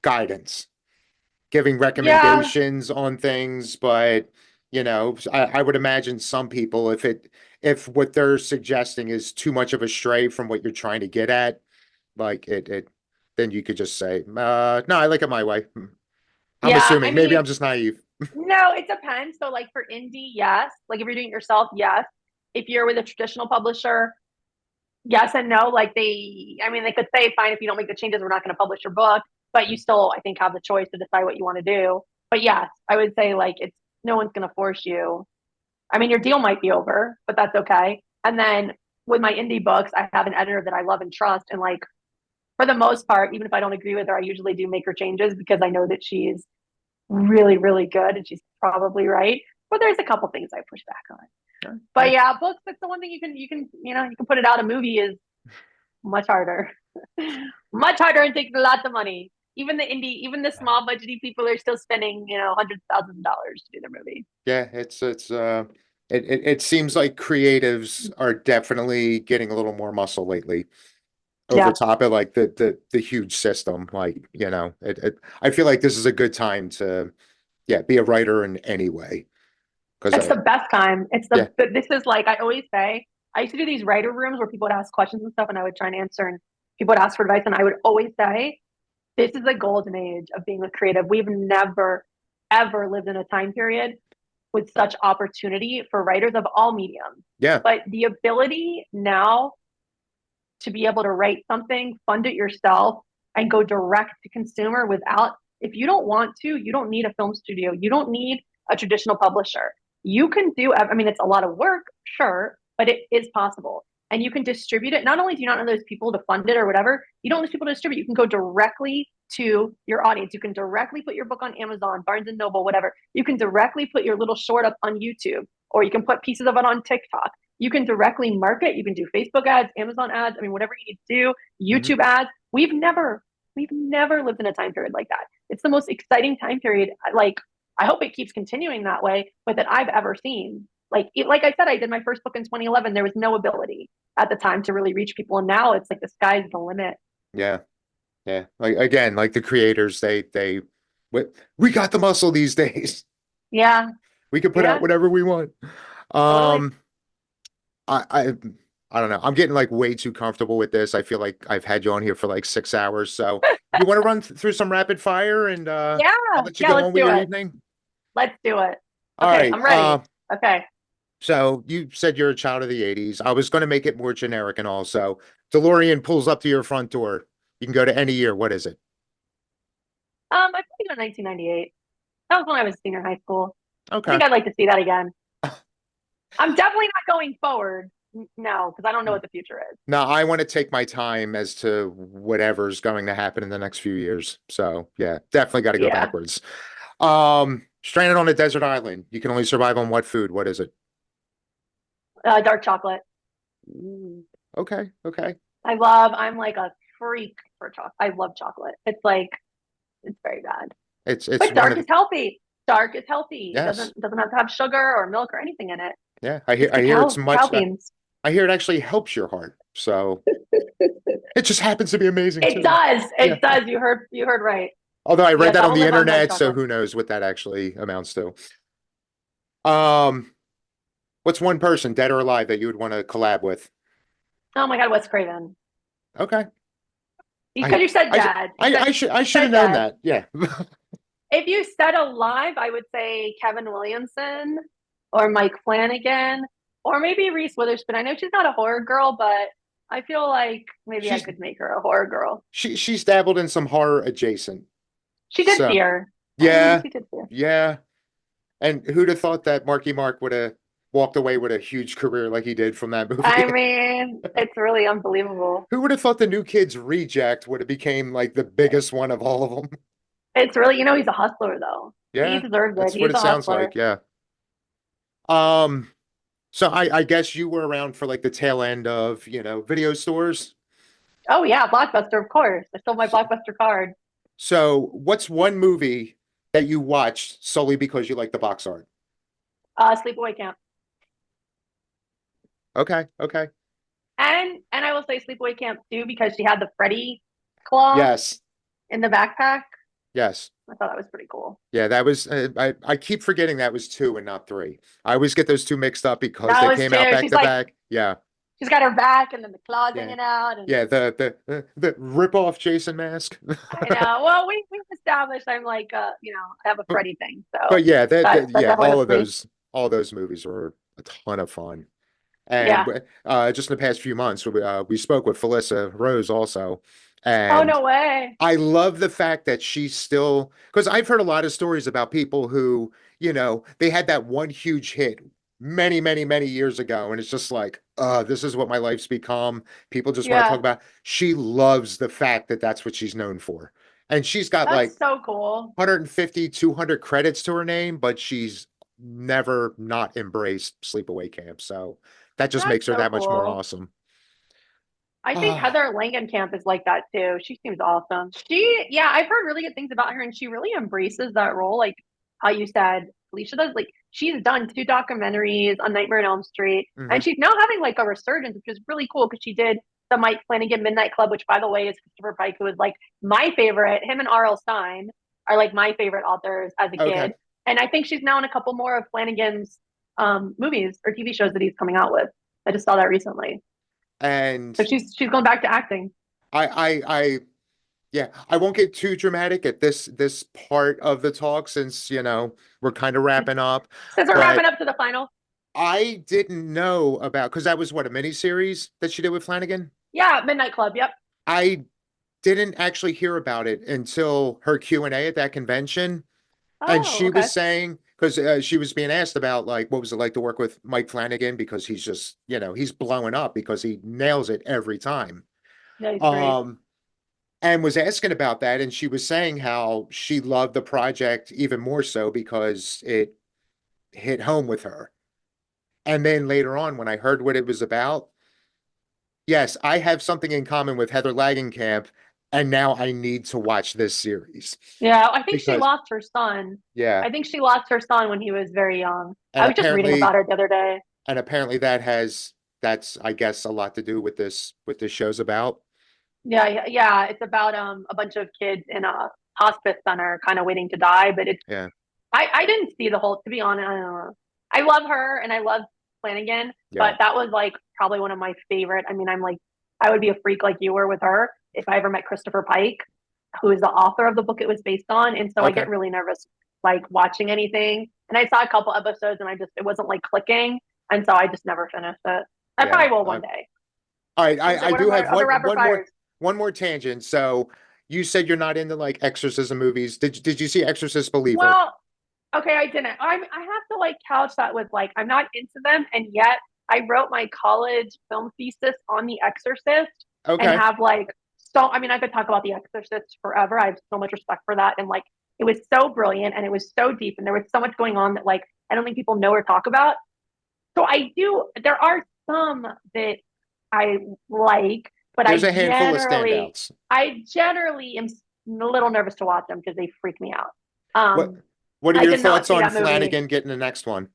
guidance, giving Yeah, recommendations on things, but I would imagine some people, if what they're suggesting is too much of a stray from what you're trying to get at, like then you could just say, no, I like it my way. I'm yeah. I assuming. Maybe mean, I'm just naive. no, it depends. So, like for indie, yes. Like if you're doing it yourself, yes. If you're with a traditional publisher, yes and no. Like I mean, they could say, fine, if you don't make the changes, we're not going to publish your book. But you still, I think, have the choice to decide what you want to do. But yes, I would say like it's no one's going to force you. I mean, your deal might be over, but that's okay. And then with my indie books, I have an editor that I love and trust, and like for the most part, even if I don't agree with her, I usually do make her changes because I know that she's really, really good and she's probably right. But there's a couple things I push back on. Yeah. But yeah, books, that's the one thing you can put it out. A movie is much harder. Much harder and takes lots of money. Even the small budgety people are still spending, hundreds of thousands of dollars to do their movie. Yeah, it seems like creatives are definitely getting a little more muscle lately over Yeah. top of like the huge system. Like, I feel like this is a good time to, yeah, be a writer in any way. Because It's the best time. yeah, This is like, I always say, I used to do these writer rooms where people would ask questions and stuff and I would try and answer and people would ask for advice. And I would always say, this is the golden age of being a creative. We've never, ever lived in a time period with such opportunity for writers of all mediums. Yeah. But the ability now to be able to write something, fund it yourself, and go direct to consumer without, if you don't want to, you don't need a film studio. You don't need a traditional publisher. You can do, I mean, it's a lot of work, sure, but it is possible. And you can distribute it. Not only do you not know those people to fund it or whatever, you don't have people to distribute. You can go directly to your audience. You can directly put your book on Amazon, Barnes and Noble, whatever. You can directly put your little short up on YouTube, or you can put pieces of it on TikTok. You can directly market. You can do Facebook ads, Amazon ads. I mean, whatever you need to do, Hmm. YouTube ads. We've never lived in a time period like that. It's the most exciting time period. Like, I hope it keeps continuing that way, but that I've ever seen. Like I said, I did my first book in 2011. There was no ability at the time to really reach people, and now it's like the sky's the limit. Yeah. Yeah. Like again, like the creators, we, we got the muscle these days. Yeah, We can put out yeah, whatever we want. totally. Um, I, I, I don't know. I'm getting like way too comfortable with this. I feel like I've had you on here for like 6 hours. So you want to run through some rapid fire and Yeah, I'll let you yeah. go Let's on with do your it. evening. Let's do it. All Okay, right. I'm ready. Okay. So you said you're a child of the 80s. I was going to make it more generic and also DeLorean pulls up to your front door. You can go to any year. What is it? I think in 1998. That was when I was a senior in high school. I Okay. think I'd like to see that again. I'm definitely not going forward. No, because I don't know what the future is. Now, I want to take my time as to whatever's going to happen in the next few years. So, yeah, definitely got to go Yeah. backwards. Stranded on a desert island. You can only survive on what food? What is it? Dark chocolate. Ooh, okay, okay. I'm like a freak for chocolate. I love chocolate. It's like, it's very bad. It's But one dark of is healthy. Dark is healthy. It yes, doesn't have to have sugar or milk or anything in it. yeah. It's I hear it's cacao much. beans. I hear it actually helps your heart. So it just happens to be amazing It too. does. Yeah. It does. You heard right. Although I read Yes, that I on will the live on dark internet, so chocolate. who knows what that actually amounts to. Um, what's one person, dead or alive, that you would want to collab with? Oh my God, Wes Craven. Okay. Because you said dad. I You should have said known dad. that. Yeah. If you said alive, I would say Kevin Williamson or Mike Flanagan or maybe Reese Witherspoon. I know she's not a horror girl, but I feel like maybe I She's could make her a horror girl. she's dabbled in some horror adjacent. She did So fear. I mean, yeah, she did fear. yeah. And who'd have thought that Marky Mark would have walked away with a huge career like he did from that I movie? mean, it's really unbelievable. Who would have thought the New Kids Reject would have became like the biggest one of all of them? It's really, he's a hustler though. He Yeah, deserves it. that's what He's it a sounds hustler. like. Yeah. Um, so I guess you were around for like the tail end of, video stores. Oh yeah, Blockbuster, of course. I still have my So, Blockbuster card. so what's one movie that you watched solely because you like the box art? Sleepaway Camp. Okay, okay. And I will say Sleepaway Camp too because she had the Freddy claw Yes, in the backpack. yes. I thought that was pretty cool. Yeah, that was I keep forgetting that was two and not three. I always get those two mixed up because That they was came out too. back She's to like, back. Yeah, she's got her back and then the claws yeah, hanging out. And yeah. The rip off Jason mask. I know. Well, we've established I'm like, I have a But Freddy thing. So but yeah, that yeah, definitely hooks me. all those movies were a ton of fun. And Yeah. just in the past few months, we spoke with Felissa Rose also, Oh, and no way. I love the fact that she's still, because I've heard a lot of stories about people who, they had that one huge hit many, many, many years ago, and it's just like, this is what my life's become. People just want to talk Yeah. about. She loves the fact that that's what she's known for, and she's got like That's so cool. 150, 200 credits to her name, but she's never not embraced sleepaway camp. So that just That's makes her so that much more cool. awesome. I think Ah, Heather Langenkamp is like that too. She seems awesome. Yeah, I've heard really good things about her, and she really embraces that role. Like how you said, Alicia does. Like she's done 2 documentaries on Nightmare on Elm Street, and mhm. she's now having like a resurgence, which is really cool because she did the Mike Flanagan Midnight Club, which by the way is Christopher Pike, who is like my favorite. Him and R.L. Stein are like my favorite authors as a Okay. kid, and I think she's now in a couple more of Flanagan's movies or TV shows that he's coming out with. I just saw that recently. And So she's going back to acting. I Yeah, I won't get too dramatic at this part of the talk since, we're kind of wrapping up, Since we're wrapping but up to the final. I didn't know about because that was what a miniseries that she did with Flanagan. Yeah, Midnight Club. Yep. I didn't actually hear about it until her Q&A at that convention. And Oh, she okay. was saying, because she was being asked about like, what was it like to work with Mike Flanagan? Because he's just, he's blowing up because he nails it every time. Yeah, he's great. Um, and was asking about that. And she was saying how she loved the project even more so because it hit home with her. And then later on, when I heard what it was about, yes, I have something in common with Heather Langenkamp, and now I need to watch this series Yeah, I think she because, lost her son. yeah, I think she lost her son when he was very young. and I was just reading about apparently, her the other day. and apparently that's I guess a lot to do with this show's about. Yeah, yeah, yeah. It's about a bunch of kids in a hospice center kind of waiting to die, but it's Yeah, I didn't see the whole, to be honest. I don't know. I love her and I love Flanagan, yeah, but that was like probably one of my favorite. I mean, I'm like I would be a freak like you were with her if I ever met Christopher Pike, who is the author of the book it was based on. And so I okay, get really nervous like watching anything. And I saw a couple episodes and it wasn't like clicking. And so I just never finished it. I yeah. probably will one day. All right, Okay, I what are do my have other rapid fires? one more tangent. So you said you're not into like exorcism movies. Did you see Exorcist Believer? Well, okay, I didn't. I have to like couch that with like I'm not into them, and yet I wrote my college film thesis on The Exorcist, and Okay. have like so. I mean, I could talk about The Exorcist forever. I have so much respect for that, and like it was so brilliant, and it was so deep, and there was so much going on that like I don't think people know or talk about. So I do. There are some that I like, but There's a handful of generally, standouts. I generally am a little nervous to watch them because they freak me out. What Um, what are I your did not thoughts see on that movie. Flanagan getting the next one?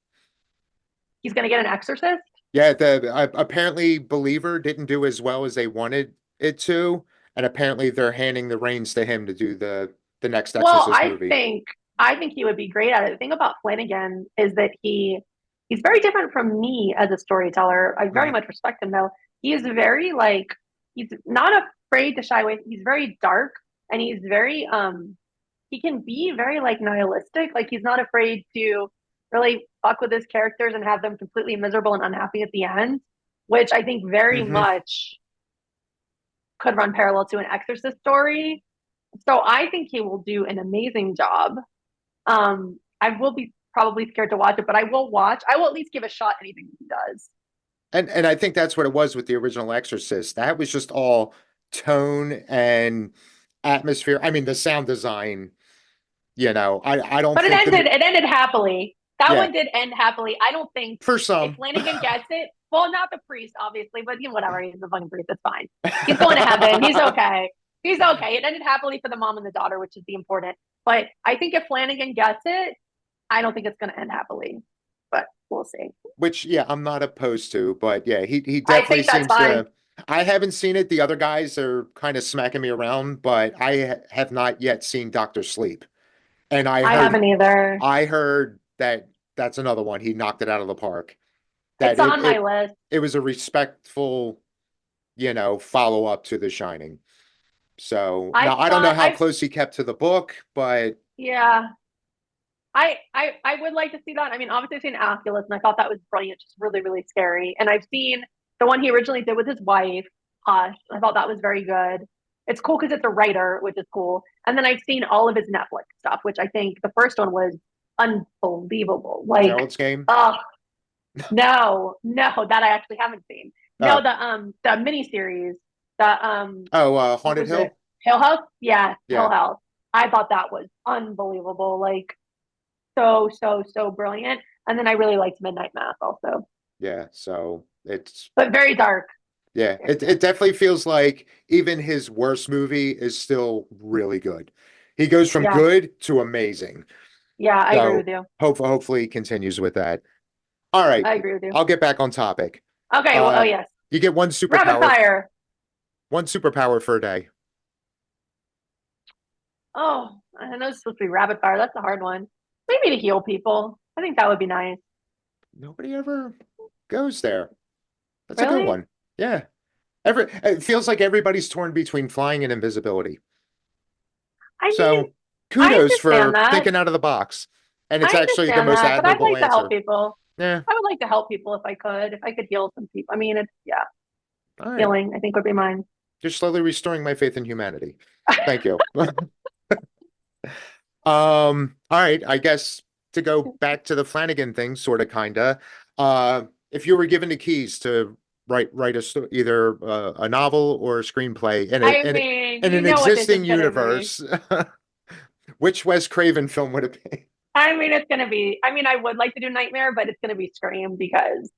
He's going to get an exorcist. Yeah, the apparently Believer didn't do as well as they wanted it to, and apparently they're handing the reins to him to do the next Well, Exorcist movie. I think he would be great at it. The thing about Flanagan is that he's very different from me as a storyteller. I very Mhm. much respect him though. He's very like he's not afraid to shy away. He's very dark and he's very he can be very like nihilistic. Like he's not afraid to really fuck with his characters and have them completely miserable and unhappy at the end, which I think very Mhm. much could run parallel to an Exorcist story. So I think he will do an amazing job. I will be probably scared to watch it, but I will watch. I will at least give a shot anything he does. And I think that's what it was with the original Exorcist. That was just all tone and atmosphere. I mean, the sound design, I don't But think it ended happily. That yeah, one did end happily. I don't think for if some. Flanagan gets it, well, not the priest, obviously, but you know, whatever. He's the fucking priest. It's fine. He's going to heaven. He's okay. He's okay. It ended happily for the mom and the daughter, which is the important. But I think if Flanagan gets it, I don't think it's going to end happily. But we'll see. Which, yeah, I'm not opposed to, but yeah, he I definitely think that's seems fine. to. I haven't seen it. The other guys are kind of smacking me around, but have not yet seen Doctor Sleep. And I haven't either. I heard that that's another one. He knocked it out of the park. It's That on my list. it was a respectful, follow up to The Shining. So I now I don't know thought how I close he kept to the book, but yeah. I would like to see that. I mean, obviously I've seen Oculus and I thought that was brilliant, just really, really scary. And I've seen the one he originally did with his wife, Hush. I thought that was very good. It's cool because it's a writer, which is cool. And then I've seen all of his Netflix stuff, which I think the first one was unbelievable. Like, Gerald's Game. oh no, that I actually haven't seen. No, Oh, the miniseries, the oh, what Haunted was it? Hill. Hill House? Yeah, Hill Yeah, House. I thought that was unbelievable. Like so brilliant. And then I really liked Midnight Mass also, yeah. So it's but very dark. yeah, Very it dark. definitely feels like even his worst movie is still really good. He goes from Yeah, good to amazing. yeah, I agree So with you. hopefully he continues with that. All right, I agree with you. I'll get back on topic. Okay, well, oh Uh, yes, you get rapid fire. one superpower for a day. Oh, I know it's supposed to be rapid fire. That's a hard one. Maybe to heal people. I think that would be nice. Nobody ever goes there. That's a good Really? one. Yeah. It feels like everybody's torn between flying and invisibility. I mean, So I kudos understand for that. thinking out of the box. And it's I actually the understand most that, but I'd admirable like to help answer. people. Yeah. I would like to help people if I could. If I could heal some people. I mean, it's yeah, All right. healing, I think would be mine. You're slowly restoring my faith in humanity. Thank you. All right, I guess to go back to the Flanagan thing, sort of, kinda. If you were given the keys to write either a novel or a screenplay in I mean, in you an know what this is existing gonna be. universe, which Wes Craven film would it be? I mean, it's gonna be. I mean, I would like to do Nightmare, but it's gonna be Scream because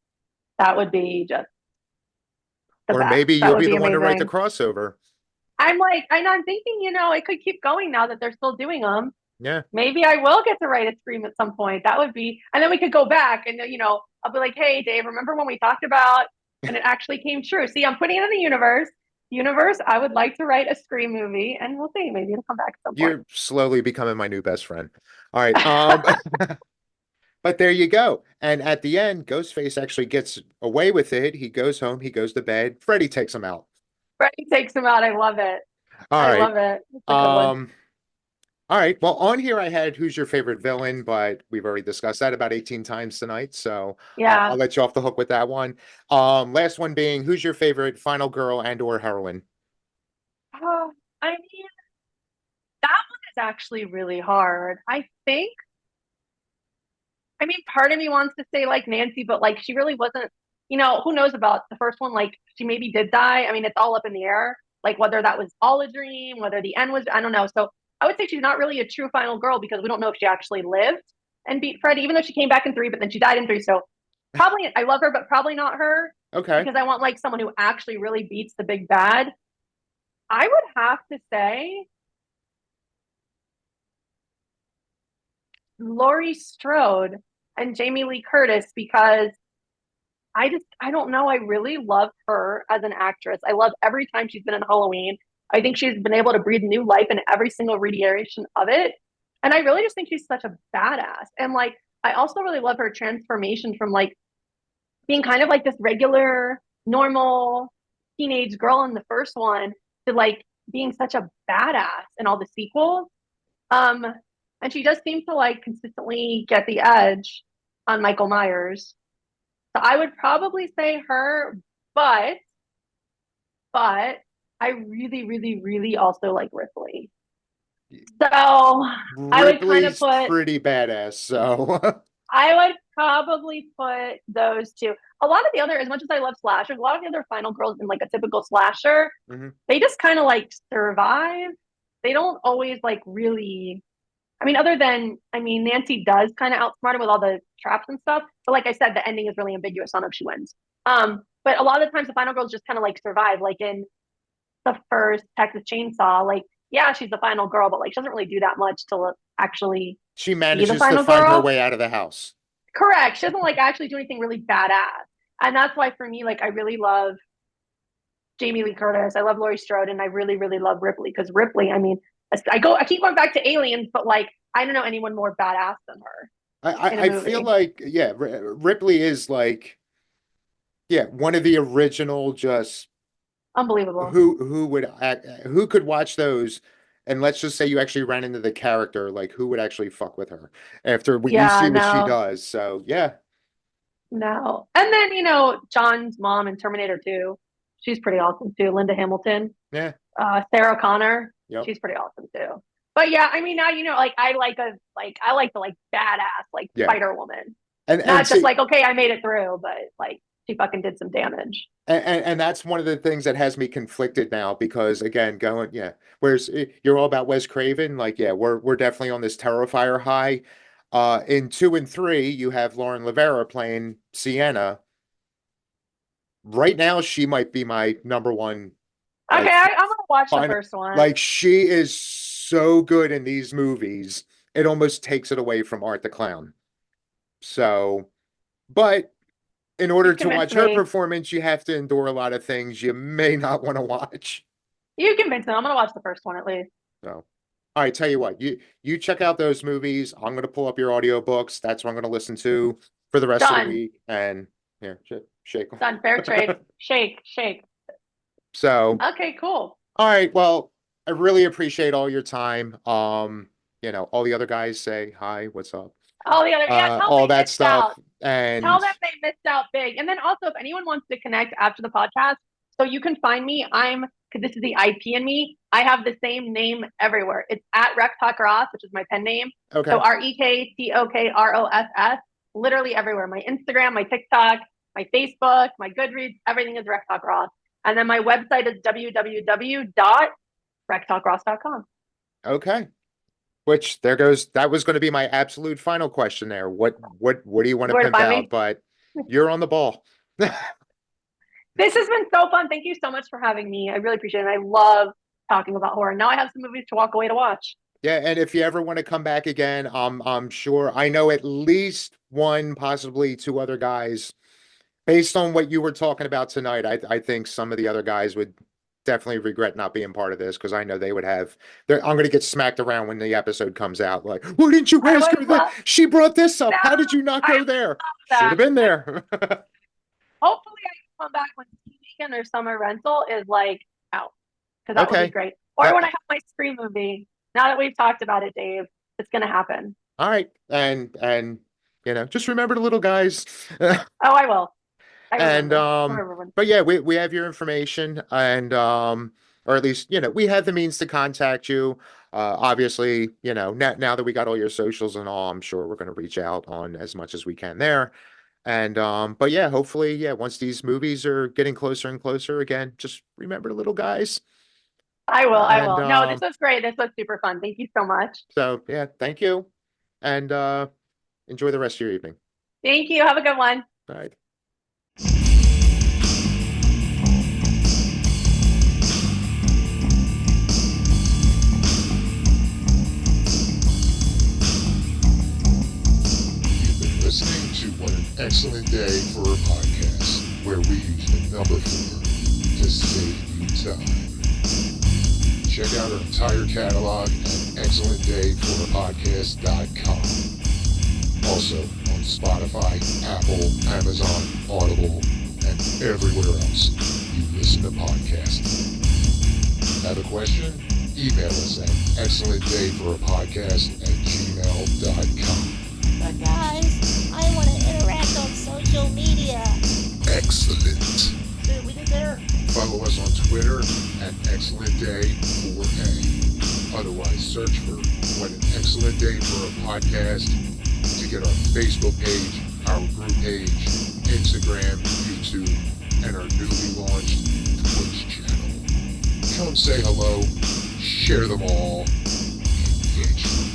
that would be just the Or best. maybe That you'll would be be the one to write the amazing. crossover. I'm like, I know. I'm thinking, it could keep going now that they're still doing them. Yeah. Maybe I will get to write a Scream at some point. That would be, and then we could go back and I'll be like, hey, Dave, remember when we talked about, and it actually came true. See, I'm putting it in the universe. Universe, I would like to write a Scream movie, and we'll see. Maybe it'll come back at some point. You're slowly becoming my new best friend. All right. But there you go. And at the end, Ghostface actually gets away with it. He goes home, he goes to bed. Freddy takes him out. Freddie takes him out. I love it. All I right. love it. It's a good one. Um, all right. Well, on here I had who's your favorite villain, but we've already discussed that about 18 times tonight. So Yeah. I'll let you off the hook with that one. Last one being who's your favorite final girl and or heroine? Oh, I mean, that one is actually really hard. I mean, part of me wants to say like Nancy, but like she really wasn't, who knows about the first one? Like she maybe did die. I mean, it's all up in the air. Like whether that was all a dream, whether the end was, I don't know. So I would say she's not really a true final girl because we don't know if she actually lived and beat Freddy, even though she came back in three, but then she died in three. So probably I love her, but probably not her Okay. because I want like someone who actually really beats the big bad. I would have to say Laurie Strode and Jamie Lee Curtis because I don't know. I really love her as an actress. I love every time she's been in Halloween. I think she's been able to breathe new life in every single reiteration of it. And I really just think she's such a badass. And like, I also really love her transformation from like being kind of like this regular, normal teenage girl in the first one to like being such a badass in all the sequels. Um, and she does seem to like consistently get the edge on Michael Myers. So I would probably say her, but but I really, really, really also like Ripley. So I would kind of Ripley's put pretty badass, so I would probably put those two. A lot of the other, as much as I love slashers, a lot of the other final girls in like a typical slasher, Mhm. they just kind of like survive. They don't always like really. I mean, other than Nancy does kind of outsmart him with all the traps and stuff. But like I said, the ending is really ambiguous on if she wins. But a lot of the times the final girls just kind of like survive. Like in the first Texas Chainsaw, like yeah, she's the final girl, but like she doesn't really do that much to actually She be the manages to final find her girl. way out of the house. Correct. She doesn't like actually do anything really badass. And that's why for me, like I really love Jamie Lee Curtis. I love Laurie Strode, and I really, really love Ripley because Ripley. I mean, I keep going back to Aliens, but like I don't know anyone more badass than her in a I feel movie. like, yeah, Ripley is like, yeah, one of the original just Unbelievable. who would act, who could watch those, and let's just say you actually ran into the character, like who would actually fuck with her after what you Yeah, see what she no, does. So yeah, no. And then John's mom in Terminator 2, she's pretty awesome too. Linda Hamilton, yeah, Sarah Connor, yep, she's pretty awesome too. But yeah, I mean now like I like the like badass like yeah, Spider Woman, and not just see, like okay I made it through, but like she fucking did some damage. and that's one of the things that has me conflicted now because again, going, yeah, whereas you're all about Wes Craven, like, yeah, we're definitely on this Terrifier high. In two and three, you have Lauren Rivera playing Sienna. Right now, she might be my number one, Okay, like, I'm gonna watch the fine. first one. Like, she is so good in these movies, it almost takes it away from Art the Clown. So, but in order You've to watch convinced her me. performance, you have to endure a lot of things you may not want to watch. You convinced me. I'm gonna watch the first one at least. So, all right, tell you what, you check out those movies. I'm gonna pull up your audiobooks. That's what I'm gonna listen to for the rest of the Done. week. And here, shake 'em. Done. Fair trade. Shake. Shake. So, Okay, cool. all right, well, I really appreciate all your time. All the other guys say hi, what's up? All the other, yeah, tell them All they that missed out. stuff. And Tell them they missed out big. And then also, if anyone wants to connect after the podcast, so you can find me. Because this is the IP in me. I have the same name everywhere. It's at Rektok Ross, which is my pen name. So okay. REKTOKROSS, literally everywhere. My Instagram, my TikTok, my Facebook, my Goodreads, everything is Rektok Ross. And then my website is www.rektokross.com. Okay. Which there goes, that was going to be my absolute final question there. What do you want to Where to pimp find out? me? But you're on the ball. This has been so fun. Thank you so much for having me. I really appreciate it. I love talking about horror. Now I have some movies to walk away to watch. Yeah, and if you ever want to come back again, I'm sure I know at least one, possibly two other guys. Based on what you were talking about tonight, I think some of the other guys would definitely regret not being part of this because I know they would have. I'm going to get smacked around when the episode comes out. Like, why didn't you I ask would her that? love She brought this up. that. How did you not I go there? love Should that. have been there. Hopefully, I can come back when ski weekend or summer rental is like out because that would be Okay. great. Or when I have my Scream movie. Now that we've talked about it, Dave, it's going to happen. All right. And just remember the little guys. Oh, I will. I And remember. I remember when. but yeah, we have your information and or at least, we have the means to contact you. Obviously, now that we got all your socials and all, I'm sure we're going to reach out on as much as we can there. And but yeah, hopefully, yeah, once these movies are getting closer and closer again, just remember the little guys. I will. I And will. No, this was great. This was super fun. Thank you so much. so yeah, thank you. And enjoy the rest of your evening. Thank you. Have a good one. All right. Listening to What an Excellent Day for a Podcast, where we use the number 4 to save you time. Check out our entire catalog at excellentdayforapodcast.com. Also on Spotify, Apple, Amazon, Audible, and everywhere else you listen to podcasts. Have a question? Email us at excellentdayforapodcast@gmail.com. But guys, I want to interact on social media. Excellent. See what we did there? Follow us on Twitter at ExcellentDay4A. Otherwise, search for What an Excellent Day for a Podcast to get our Facebook page, our group page, Instagram, YouTube, and our newly launched Twitch channel. Come say hello, share them all, engage.